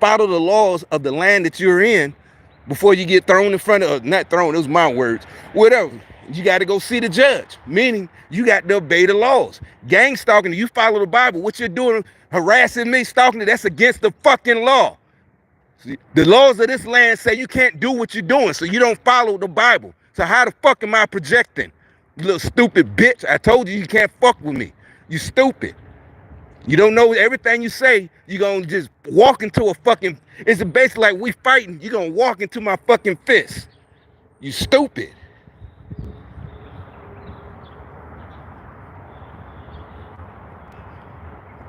follow the laws of the land that you're in, before you get thrown in front of, not thrown, those my words, whatever. You got to go see the judge, meaning you got to obey the laws. Gang stalking, you follow the Bible. What you're doing, harassing me, stalking me, that's against the fucking law. See, the laws of this land say you can't do what you're doing, so you don't follow the Bible. So how the fuck am I projecting? You little stupid bitch. I told you can't fuck with me. You stupid. You don't know everything you say. You gonna just walk into a fucking, it's basically like we fighting. You gonna walk into my fucking fist. You stupid.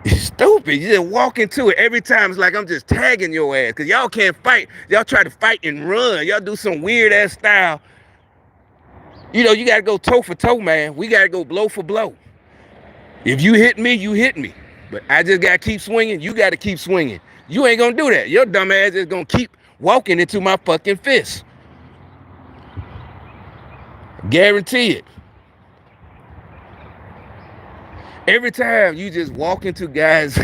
You stupid. You just walk into it every time. It's like I'm just tagging your ass because y'all can't fight. Y'all try to fight and run. Y'all do some weird ass style. You know, you gotta go toe for toe, man. We gotta go blow for blow. If you hit me, you hit me. But I just gotta keep swinging. You gotta keep swinging. You ain't gonna do that. Your dumb ass is gonna keep walking into my fucking fist. Guarantee it. Every time you just walk into guys,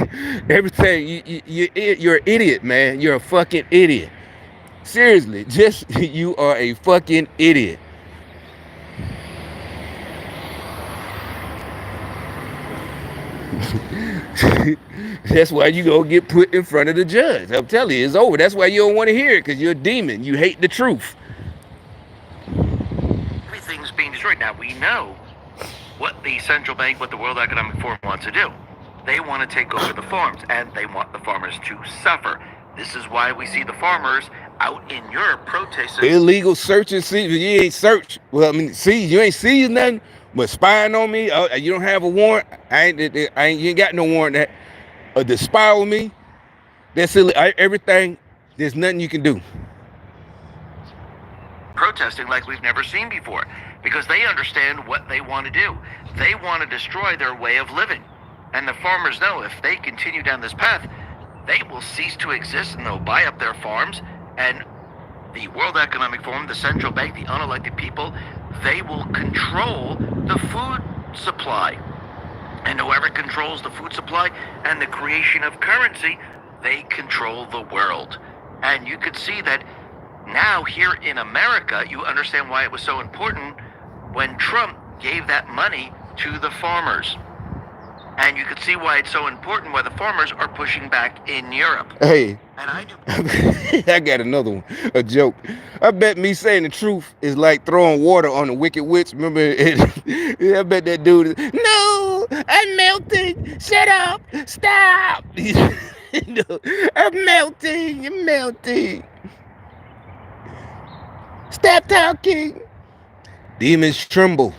every time you're an idiot, man. You're a fucking idiot. Seriously, just you are a fucking idiot. That's why you gonna get put in front of the judge. I'm telling you, it's over. That's why you don't want to hear it, because you're a demon. You hate the truth. Everything's being destroyed. Now, we know what the central bank, what the World Economic Forum wants to do. They want to take over the farms, and they want the farmers to suffer. This is why we see the farmers out in Europe protesting. Illegal search and seizure. You ain't search. Well, I mean, see, you ain't seized nothing, but spying on me. You don't have a warrant. You ain't got no warrant to spy on me. That's everything. There's nothing you can do. Protesting like we've never seen before, because they understand what they want to do. They want to destroy their way of living. And the farmers know if they continue down this path, they will cease to exist and they'll buy up their farms. And the World Economic Forum, the central bank, the unelected people, they will control the food supply. And whoever controls the food supply and the creation of currency, they control the world. And you could see that now here in America, you understand why it was so important when Trump gave that money to the farmers. And you could see why it's so important why the farmers are pushing back in Europe. Hey, and I do. I got another one, a joke. I bet me saying the truth is like throwing water on a wicked witch. Remember, I bet that dude is, no, I'm melting. Shut up. Stop. I'm melting. Stop talking. Demons tremble.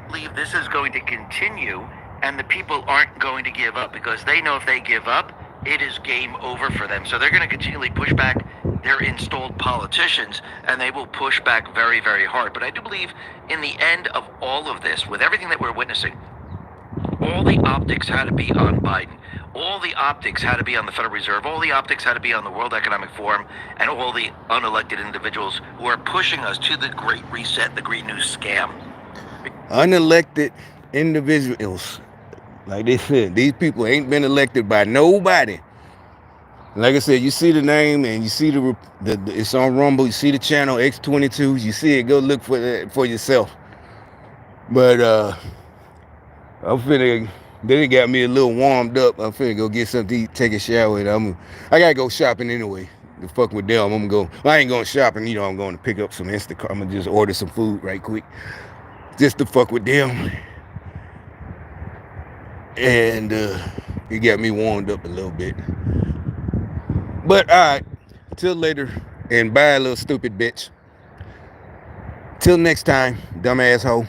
I believe this is going to continue, and the people aren't going to give up, because they know if they give up, it is game over for them. So they're going to continually push back their installed politicians, and they will push back very, very hard. But I do believe in the end of all of this, with everything that we're witnessing, all the optics had to be on Biden. All the optics had to be on the Federal Reserve. All the optics had to be on the World Economic Forum and all the unelected individuals who are pushing us to the Great Reset, the Green New Scam. Unelected individuals, like they said, these people ain't been elected by nobody. Like I said, you see the name and you see the it's on Rumble. You see the channel X22. You see it. Go look for that for yourself. But I'm finna. They got me a little warmed up. I'm finna go get something to eat, take a shower, and I gotta go shopping anyway. To fuck with them, I'm gonna go. Well, I ain't going shopping. You know, I'm going to pick up some Instacart. I'm gonna just order some food right quick, just to fuck with them. And it got me warmed up a little bit. But all right, till later, and bye, little stupid bitch. Till next time, dumb asshole.